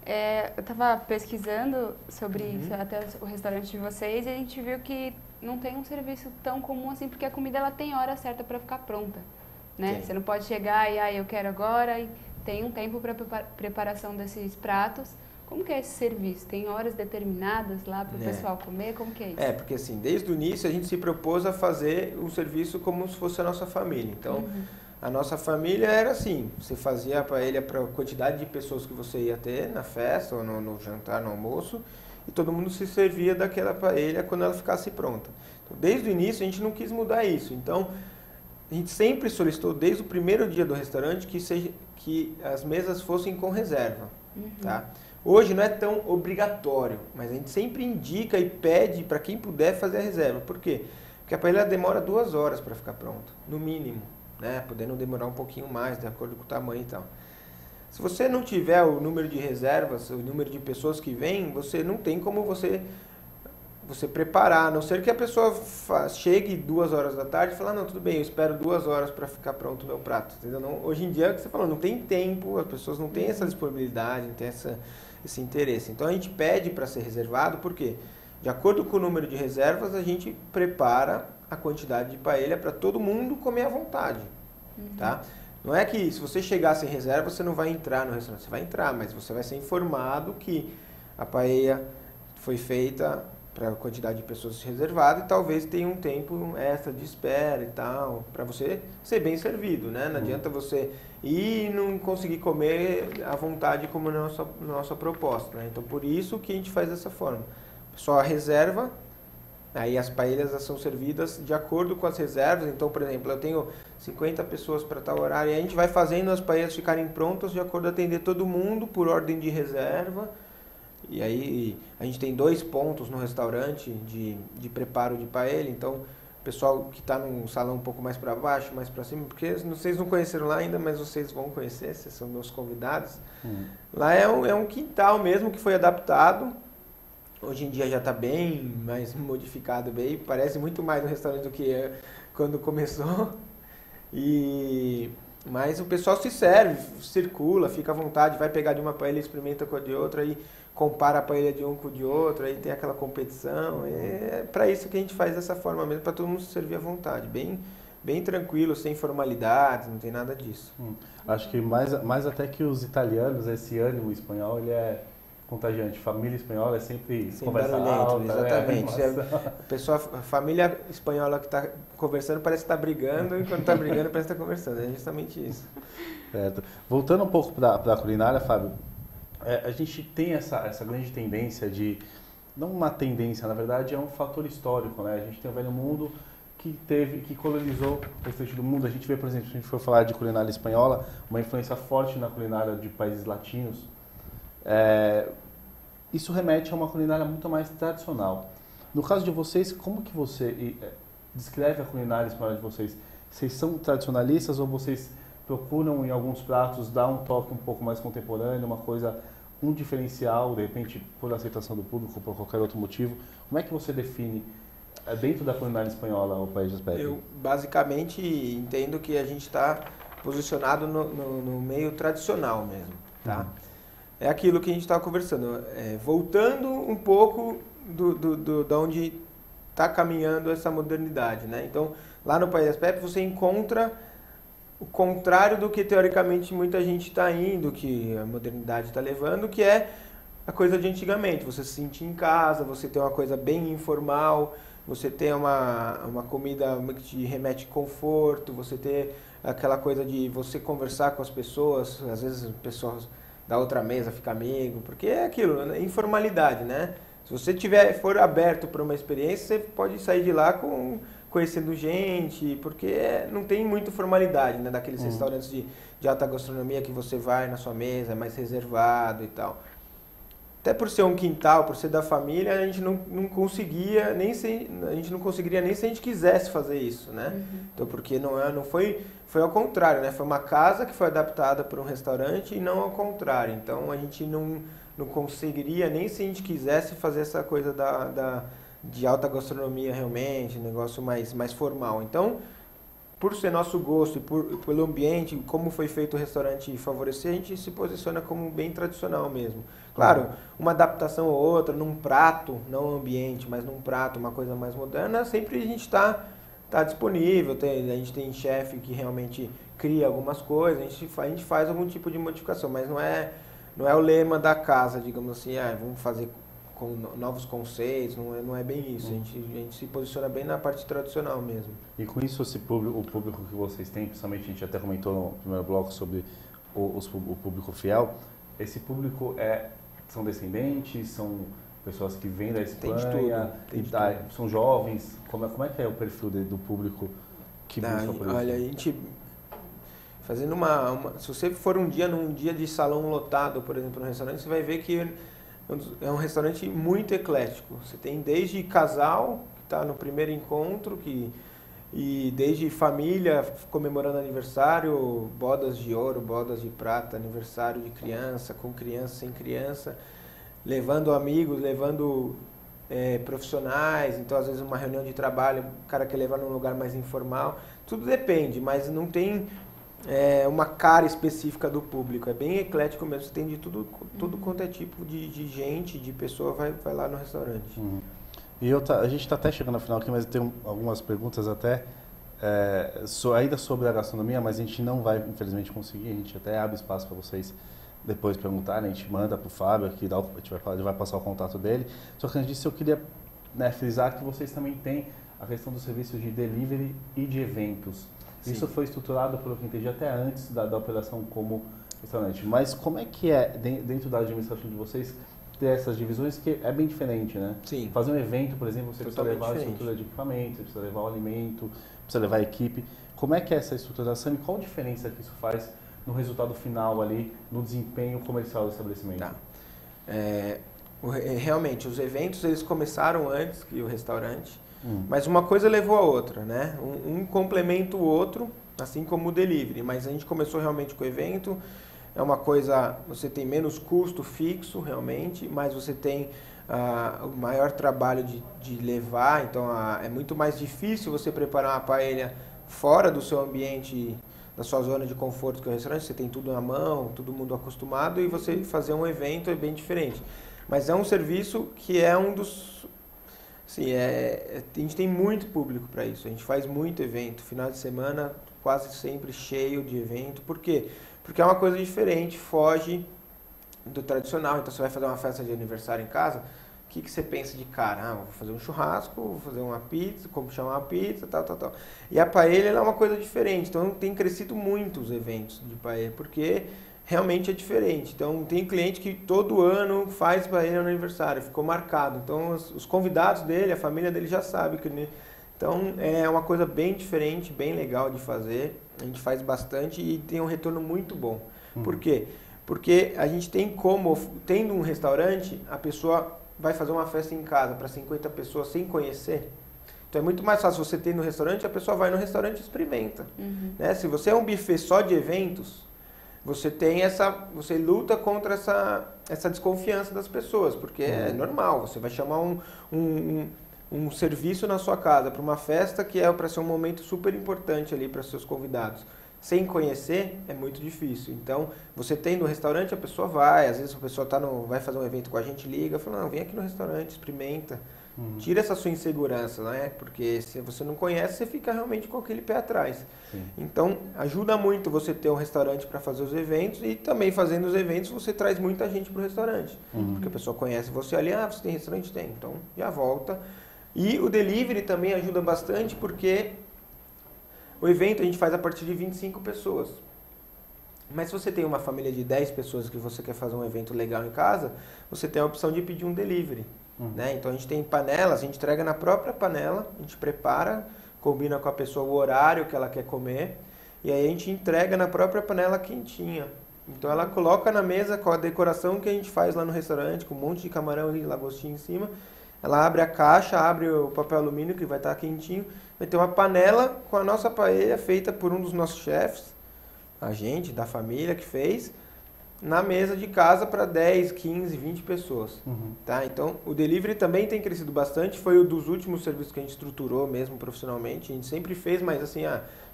Eu estava pesquisando sobre até o restaurante de vocês e a gente viu que não tem um serviço tão comum assim, porque a comida ela tem hora certa para ficar pronta, né? Você não pode chegar e eu quero agora, e tem um tempo para preparação desses pratos. Como que é esse serviço? Tem horas determinadas lá para o pessoal comer? Como que é isso? Porque assim, desde o início a gente se propôs a fazer o serviço como se fosse a nossa família. Então, a nossa família era assim, você fazia a paella para a quantidade de pessoas que você ia ter na festa, ou no jantar, no almoço, e todo mundo se servia daquela paella quando ela ficasse pronta. Então, desde o início a gente não quis mudar isso. Então, a gente sempre solicitou, desde o primeiro dia do restaurante, que as mesas fossem com reserva, tá? Hoje não é tão obrigatório, mas a gente sempre indica e pede para quem puder fazer a reserva. Por quê? Porque a paella demora 2 horas para ficar pronta, no mínimo, né? Podendo demorar um pouquinho mais, de acordo com o tamanho e tal. Se você não tiver o número de reservas, o número de pessoas que vêm, você não tem como você preparar, a não ser que a pessoa chegue 2 horas da tarde e fale, não, tudo bem, eu espero 2 horas para ficar pronto o meu prato. Entendeu? Não, hoje em dia, é o que você falou, não tem tempo, as pessoas não têm essa disponibilidade, não têm esse interesse. Então a gente pede para ser reservado, porque de acordo com o número de reservas, a gente prepara a quantidade de paella para todo mundo comer à vontade. Tá? Não é que se você chegar sem reserva, você não vai entrar no restaurante. Você vai entrar, mas você vai ser informado que a paella foi feita para a quantidade de pessoas reservada e talvez tenha um tempo extra de espera e tal, para você ser bem servido, né? Não adianta você ir e não conseguir comer à vontade como na nossa proposta, né? Então, por isso que a gente faz dessa forma. O pessoal reserva, aí as paellas são servidas de acordo com as reservas. Então, por exemplo, eu tenho 50 pessoas para tal horário, e a gente vai fazendo as paellas ficarem prontas de acordo com atender todo mundo por ordem de reserva. E aí a gente tem 2 pontos no restaurante de preparo de paella. Então, o pessoal que está num salão um pouco mais para baixo, mais para cima, porque vocês não conheceram lá ainda, mas vocês vão conhecer, vocês são meus convidados. Lá é um quintal mesmo que foi adaptado. Hoje em dia já está bem mais modificado, bem, parece muito mais um restaurante do que quando começou. Mas o pessoal se serve, circula, fica à vontade, vai pegar de uma paella, experimenta com a de outra, aí compara a paella de um com o de outro, aí tem aquela competição. É para isso que a gente faz dessa forma mesmo, para todo mundo se servir à vontade, bem tranquilo, sem formalidades, não tem nada disso. Acho que mais até que os italianos, esse ânimo espanhol, ele é contagiante. Família espanhola é sempre conversa alta, exatamente. A família espanhola que está conversando parece que está brigando, e quando está brigando parece que está conversando. É justamente isso. Certo. Voltando um pouco para a culinária, Fábio, a gente tem essa grande tendência de... Não uma tendência, na verdade, é um fator histórico, né? A gente tem o Velho Mundo que colonizou o restante do mundo. A gente vê, por exemplo, se a gente for falar de culinária espanhola, uma influência forte na culinária de países latinos. Isso remete a uma culinária muito mais tradicional. No caso de vocês, como que você descreve a culinária espanhola de vocês? Vocês são tradicionalistas ou vocês procuram em alguns pratos dar um toque um pouco mais contemporâneo, um diferencial, de repente por aceitação do público ou por qualquer outro motivo? Como é que você define dentro da culinária espanhola o Paella Pepe? Eu basicamente entendo que a gente está posicionado no meio tradicional mesmo, tá? É aquilo que a gente estava conversando, voltando um pouco de onde está caminhando essa modernidade, né? Então, lá no Paella Pepe você encontra o contrário do que teoricamente muita gente está indo, que a modernidade está levando, que é a coisa de antigamente. Você se sentir em casa, você tem uma coisa bem informal, você tem uma comida que te remete conforto, você ter aquela coisa de você conversar com as pessoas, às vezes pessoas da outra mesa fica amigo, porque é aquilo, né? Informalidade, né? Se você for aberto para uma experiência, você pode sair de lá conhecendo gente, porque não tem muita formalidade, né? Daqueles restaurantes de alta gastronomia que você vai na sua mesa, é mais reservado e tal. Até por ser um quintal, por ser da família, a gente não conseguiria nem se a gente quisesse fazer isso, né? Então, porque não foi ao contrário, né? Foi uma casa que foi adaptada para um restaurante e não ao contrário. Então, a gente não conseguiria nem se a gente quisesse fazer essa coisa de alta gastronomia realmente, negócio mais formal. Então, por ser nosso gosto e pelo ambiente, como foi feito o restaurante favorecer, a gente se posiciona como bem tradicional mesmo. Claro, uma adaptação ou outra num prato, não ambiente, mas num prato, uma coisa mais moderna, sempre a gente está disponível. A gente tem chefe que realmente cria algumas coisas, a gente faz algum tipo de modificação, mas não é o lema da casa, digamos assim, vamos fazer com novos conceitos, não é bem isso. A gente se posiciona bem na parte tradicional mesmo. E com isso, o público que vocês têm, principalmente a gente até comentou no primeiro bloco sobre o público fiel, esse público são descendentes, são pessoas que vêm da Espanha, são jovens, como é que é o perfil do público que busca por isso? Olha, a gente fazendo se você for num dia de salão lotado, por exemplo, no restaurante, você vai ver que é um restaurante muito eclético. Você tem desde casal, que está no primeiro encontro, e desde família comemorando aniversário, bodas de ouro, bodas de prata, aniversário de criança, com criança, sem criança, levando amigos, levando profissionais. Então, às vezes, uma reunião de trabalho, o cara quer levar num lugar mais informal. Tudo depende, mas não tem uma cara específica do público. É bem eclético mesmo. Você tem de tudo quanto é tipo de gente, de pessoa, vai lá no restaurante. E a gente está até chegando ao final aqui, mas tem algumas perguntas até ainda sobre a gastronomia, mas a gente não vai, infelizmente, conseguir. A gente até abre espaço para vocês depois perguntarem, a gente manda para o Fábio, aqui, ele vai passar o contato dele. Só que antes disso, eu queria frisar que vocês também têm a questão dos serviços de delivery e de eventos. Sim. Isso foi estruturado, pelo que eu entendi, até antes da operação como restaurante. Mas como é que dentro da administração de vocês, ter essas divisões, que é bem diferente, né? Sim. Fazer um evento, por exemplo, você Totalmente precisa levar a estrutura de equipamento, você precisa levar o alimento, precisa levar a equipe. Como é que é essa estruturação e qual a diferença que isso faz no resultado final ali, no desempenho comercial do estabelecimento? Tá. Realmente, os eventos eles começaram antes que o restaurante, mas uma coisa levou a outra, né? Um complementa o outro, assim como o delivery, mas a gente começou realmente com o evento. É uma coisa, você tem menos custo fixo realmente, mas você tem o maior trabalho de levar, então é muito mais difícil você preparar uma paella fora do seu ambiente, da sua zona de conforto que é o restaurante. Você tem tudo na mão, todo mundo acostumado, e você fazer um evento é bem diferente. Mas é um serviço que é um dos... Assim, a gente tem muito público para isso, a gente faz muito evento, final de semana quase sempre cheio de evento. Por quê? Porque é uma coisa diferente, foge do tradicional. Então, você vai fazer uma festa de aniversário em casa, o que você pensa de cara? Vou fazer um churrasco, vou fazer uma pizza, como chamar uma pizza, tal. E a paella é uma coisa diferente, então tem crescido muito os eventos de paella, porque realmente é diferente. Então, tem cliente que todo ano faz paella no aniversário, ficou marcado. Então, os convidados dele, a família dele já sabe que... Então, é uma coisa bem diferente, bem legal de fazer. A gente faz bastante e tem um retorno muito bom. Por quê? Porque a gente tem como, tendo um restaurante, a pessoa vai fazer uma festa em casa para 50 pessoas sem conhecer. Então, é muito mais fácil você ter no restaurante, a pessoa vai no restaurante e experimenta. Né? Se você é um buffet só de eventos, você luta contra essa desconfiança das pessoas, porque é normal. Você vai chamar um serviço na sua casa para uma festa que é para ser um momento super importante ali para seus convidados. Sem conhecer, é muito difícil. Então, você tem no restaurante, a pessoa vai. Às vezes a pessoa vai fazer um evento com a gente, liga, fala, não, vem aqui no restaurante, experimenta. Tira essa sua insegurança, né? Porque se você não conhece, você fica realmente com aquele pé atrás. Sim. Então, ajuda muito você ter um restaurante para fazer os eventos, e também fazendo os eventos você traz muita gente para o restaurante. Porque a pessoa conhece você ali, você tem restaurante? Tem. Então, já volta. E o delivery também ajuda bastante, porque o evento a gente faz a partir de 25 pessoas. Mas se você tem uma família de 10 pessoas que você quer fazer um evento legal em casa, você tem a opção de pedir um delivery. Né? Então a gente tem panelas, a gente entrega na própria panela, a gente prepara, combina com a pessoa o horário que ela quer comer, e aí a gente entrega na própria panela quentinha. Então ela coloca na mesa com a decoração que a gente faz lá no restaurante, com um monte de camarão e lagostinho em cima. Ela abre a caixa, abre o papel alumínio que vai estar quentinho, vai ter uma panela com a nossa paella feita por um dos nossos chefs, a gente, da família que fez, na mesa de casa para 10, 15, 20 pessoas. Tá? Então, o delivery também tem crescido bastante, foi um dos últimos serviços que a gente estruturou mesmo profissionalmente, a gente sempre fez, mas assim,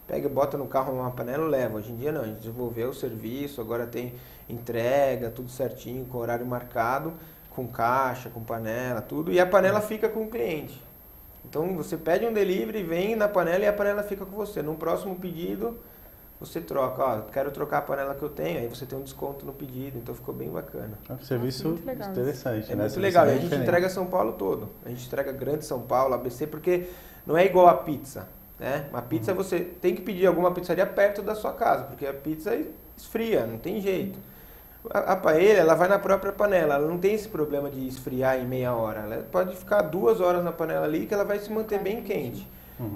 pega, bota no carro uma panela e leva. Hoje em dia não, a gente desenvolveu o serviço, agora tem entrega, tudo certinho, com horário marcado, com caixa, com panela, tudo, e a panela fica com o cliente. Então você pede um delivery, vem na panela e a panela fica com você. No próximo pedido, você troca, ó, quero trocar a panela que eu tenho, aí você tem um desconto no pedido, então ficou bem bacana. É um serviço interessante, é né? Muito legal, e a gente entrega São Paulo todo. A gente entrega Grande São Paulo, ABC, porque não é igual a pizza, né? Uma pizza você tem que pedir alguma pizzaria perto da sua casa, porque a pizza esfria, não tem jeito. A paella, ela vai na própria panela, ela não tem esse problema de esfriar em meia hora. Ela pode ficar 2 horas na panela ali que ela vai se manter bem quente.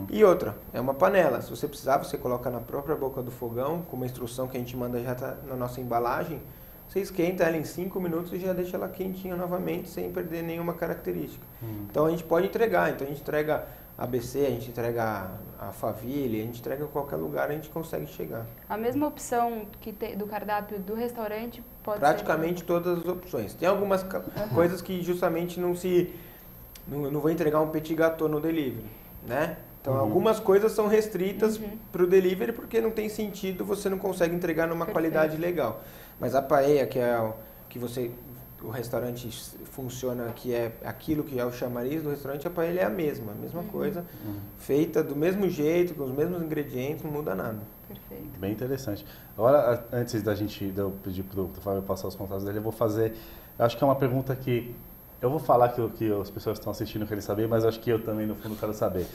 E outra, é uma panela. Se você precisar, você coloca na própria boca do fogão, com uma instrução que a gente manda já tá na nossa embalagem. Você esquenta ela em 5 minutos e já deixa ela quentinha novamente, sem perder nenhuma característica. Então a gente pode entregar. Então a gente entrega ABC, a gente entrega a Faville, a gente entrega em qualquer lugar, a gente consegue chegar. A mesma opção que tem do cardápio do restaurante pode Praticamente ser... todas as opções. Tem algumas coisas que justamente não vou entregar um petit gâteau no delivery, né? Então algumas coisas são restritas para o delivery porque não tem sentido, você não consegue entregar numa qualidade legal. Mas a paella, que é o restaurante funciona, que é aquilo que é o chamariz do restaurante, a paella é a mesma coisa, feita do mesmo jeito, com os mesmos ingredientes, não muda nada. Perfeito. Bem interessante. Agora, antes de eu pedir para o Fábio passar os contatos dele, eu vou fazer, acho que é uma pergunta que eu vou falar que as pessoas que estão assistindo querem saber, mas acho que eu também, no fundo, quero saber.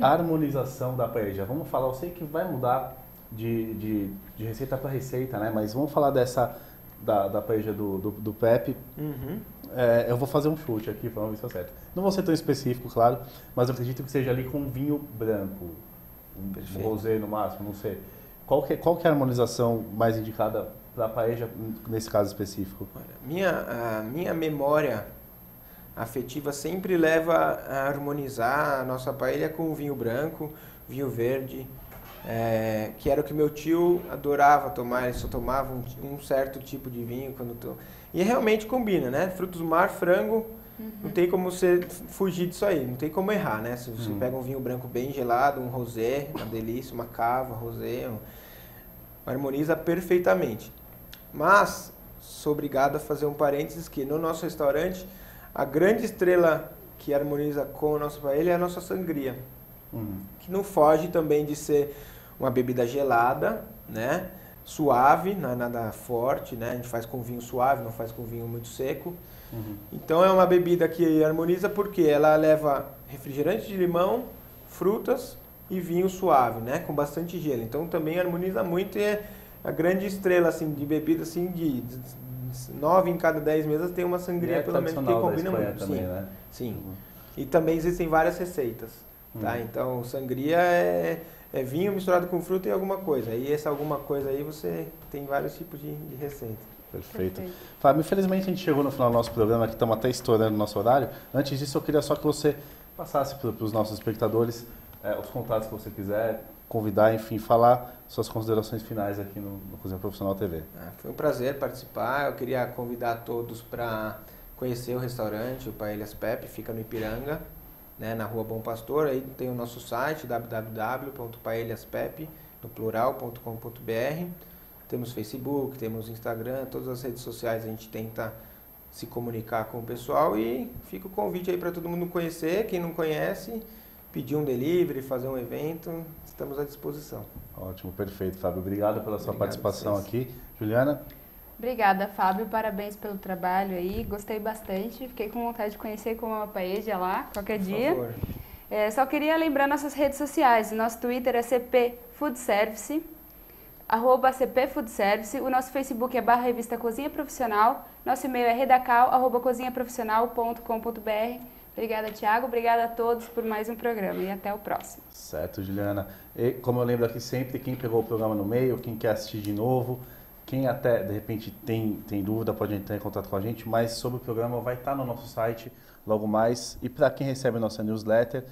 A harmonização da paella. Vamos falar, eu sei que vai mudar de receita para receita, né? Mas vamos falar da paella do Pepe. Eu vou fazer um chute aqui, para ver se eu acerto. Não vou ser tão específico, claro, mas eu acredito que seja ali com vinho branco. Um rosé no máximo, não sei. Qual que é a harmonização mais indicada para a paella nesse caso específico? A minha memória afetiva sempre leva a harmonizar a nossa paella com vinho branco, vinho verde, que era o que meu tio adorava tomar. Ele só tomava um certo tipo de vinho e realmente combina, né? Frutos do mar, frango, não tem como você fugir disso aí, não tem como errar, né? Se você pega um vinho branco bem gelado, um rosé, uma delícia, uma cava, rosé, harmoniza perfeitamente. Mas sou obrigado a fazer um parênteses que no nosso restaurante a grande estrela que harmoniza com a nossa paella é a nossa sangria, que não foge também de ser uma bebida gelada, né? Suave, não é nada forte, né? A gente faz com vinho suave, não faz com vinho muito seco. Então é uma bebida que harmoniza porque ela leva refrigerante de limão, frutas e vinho suave, né? Com bastante gelo. Então também harmoniza muito e é a grande estrela assim, de bebida assim, de 9 em cada 10 mesas tem uma sangria, pelo menos, que combina muito. Também, sim, né? Sim. E também existem várias receitas, tá? Então sangria é vinho misturado com fruta e alguma coisa. E essa alguma coisa aí você tem vários tipos de receita. Perfeito. Fábio, infelizmente a gente chegou no final do nosso programa, que estamos até estourando o nosso horário. Antes disso, eu queria só que você passasse para os nossos espectadores os contatos que você quiser, convidar, enfim, falar suas considerações finais aqui no Cozinha Profissional TV. Foi um prazer participar. Eu queria convidar todos para conhecer o restaurante, o Paellas Pepe, fica no Ipiranga, né, na Rua Bom Pastor. Aí tem o nosso site, www.paellaspepe, no plural.com.br. Temos Facebook, temos Instagram, todas as redes sociais a gente tenta se comunicar com o pessoal e fica o convite aí para todo mundo conhecer. Quem não conhece, pedir um delivery, fazer um evento, estamos à disposição. Ótimo, perfeito, Fábio. Obrigado pela sua participação aqui. Juliana? Obrigada, Fábio. Parabéns pelo trabalho aí. Gostei bastante. Fiquei com vontade de conhecer como uma paella lá, qualquer dia. Por favor. Só queria lembrar nossas redes sociais. O nosso Twitter é CP Food Service, @CP Food Service. O nosso Facebook é /Revista Cozinha Profissional. Nosso e-mail é redacal@cozinhaprofissional.com.br. Obrigada, Thiago. Obrigada a todos por mais um programa e até o próximo. Certo, Juliana. E, como eu lembro aqui sempre, quem pegou o programa no meio, quem quer assistir de novo, quem até, de repente, tem dúvida, pode entrar em contato com a gente, mas sobre o programa vai estar no nosso site logo mais. E para quem recebe a nossa newsletter,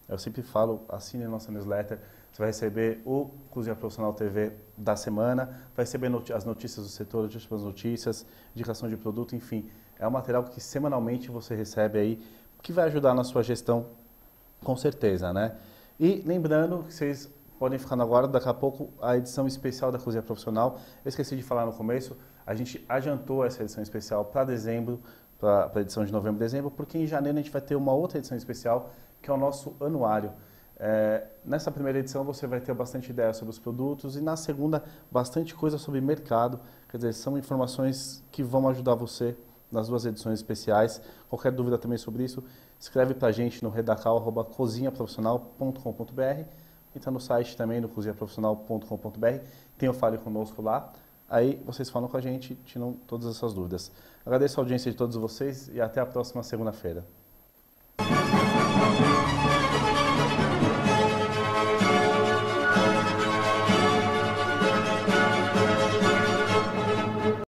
eu sempre falo, assine a nossa newsletter, você vai receber o Cozinha Profissional TV da semana, vai receber as notícias do setor, as últimas notícias, indicação de produto, enfim. É um material que semanalmente você recebe aí, que vai ajudar na sua gestão, com certeza, né? E lembrando que vocês podem ficar no aguardo. Daqui a pouco a edição especial da Cozinha Profissional. Eu esqueci de falar no começo, a gente adiantou essa edição especial para dezembro, para a edição de novembro e dezembro, porque em janeiro a gente vai ter uma outra edição especial, que é o nosso anuário. Nessa primeira edição você vai ter bastante ideia sobre os produtos e na segunda bastante coisa sobre mercado, quer dizer, são informações que vão ajudar você nas duas edições especiais. Qualquer dúvida também sobre isso, escreve para a gente no redacal@cozinhaprofissional.com.br, entra no site também, no cozinhaprofissional.com.br, tem o Fale Conosco lá, aí vocês falam com a gente, tiram todas essas dúvidas. Agradeço a audiência de todos vocês e até a próxima segunda-feira.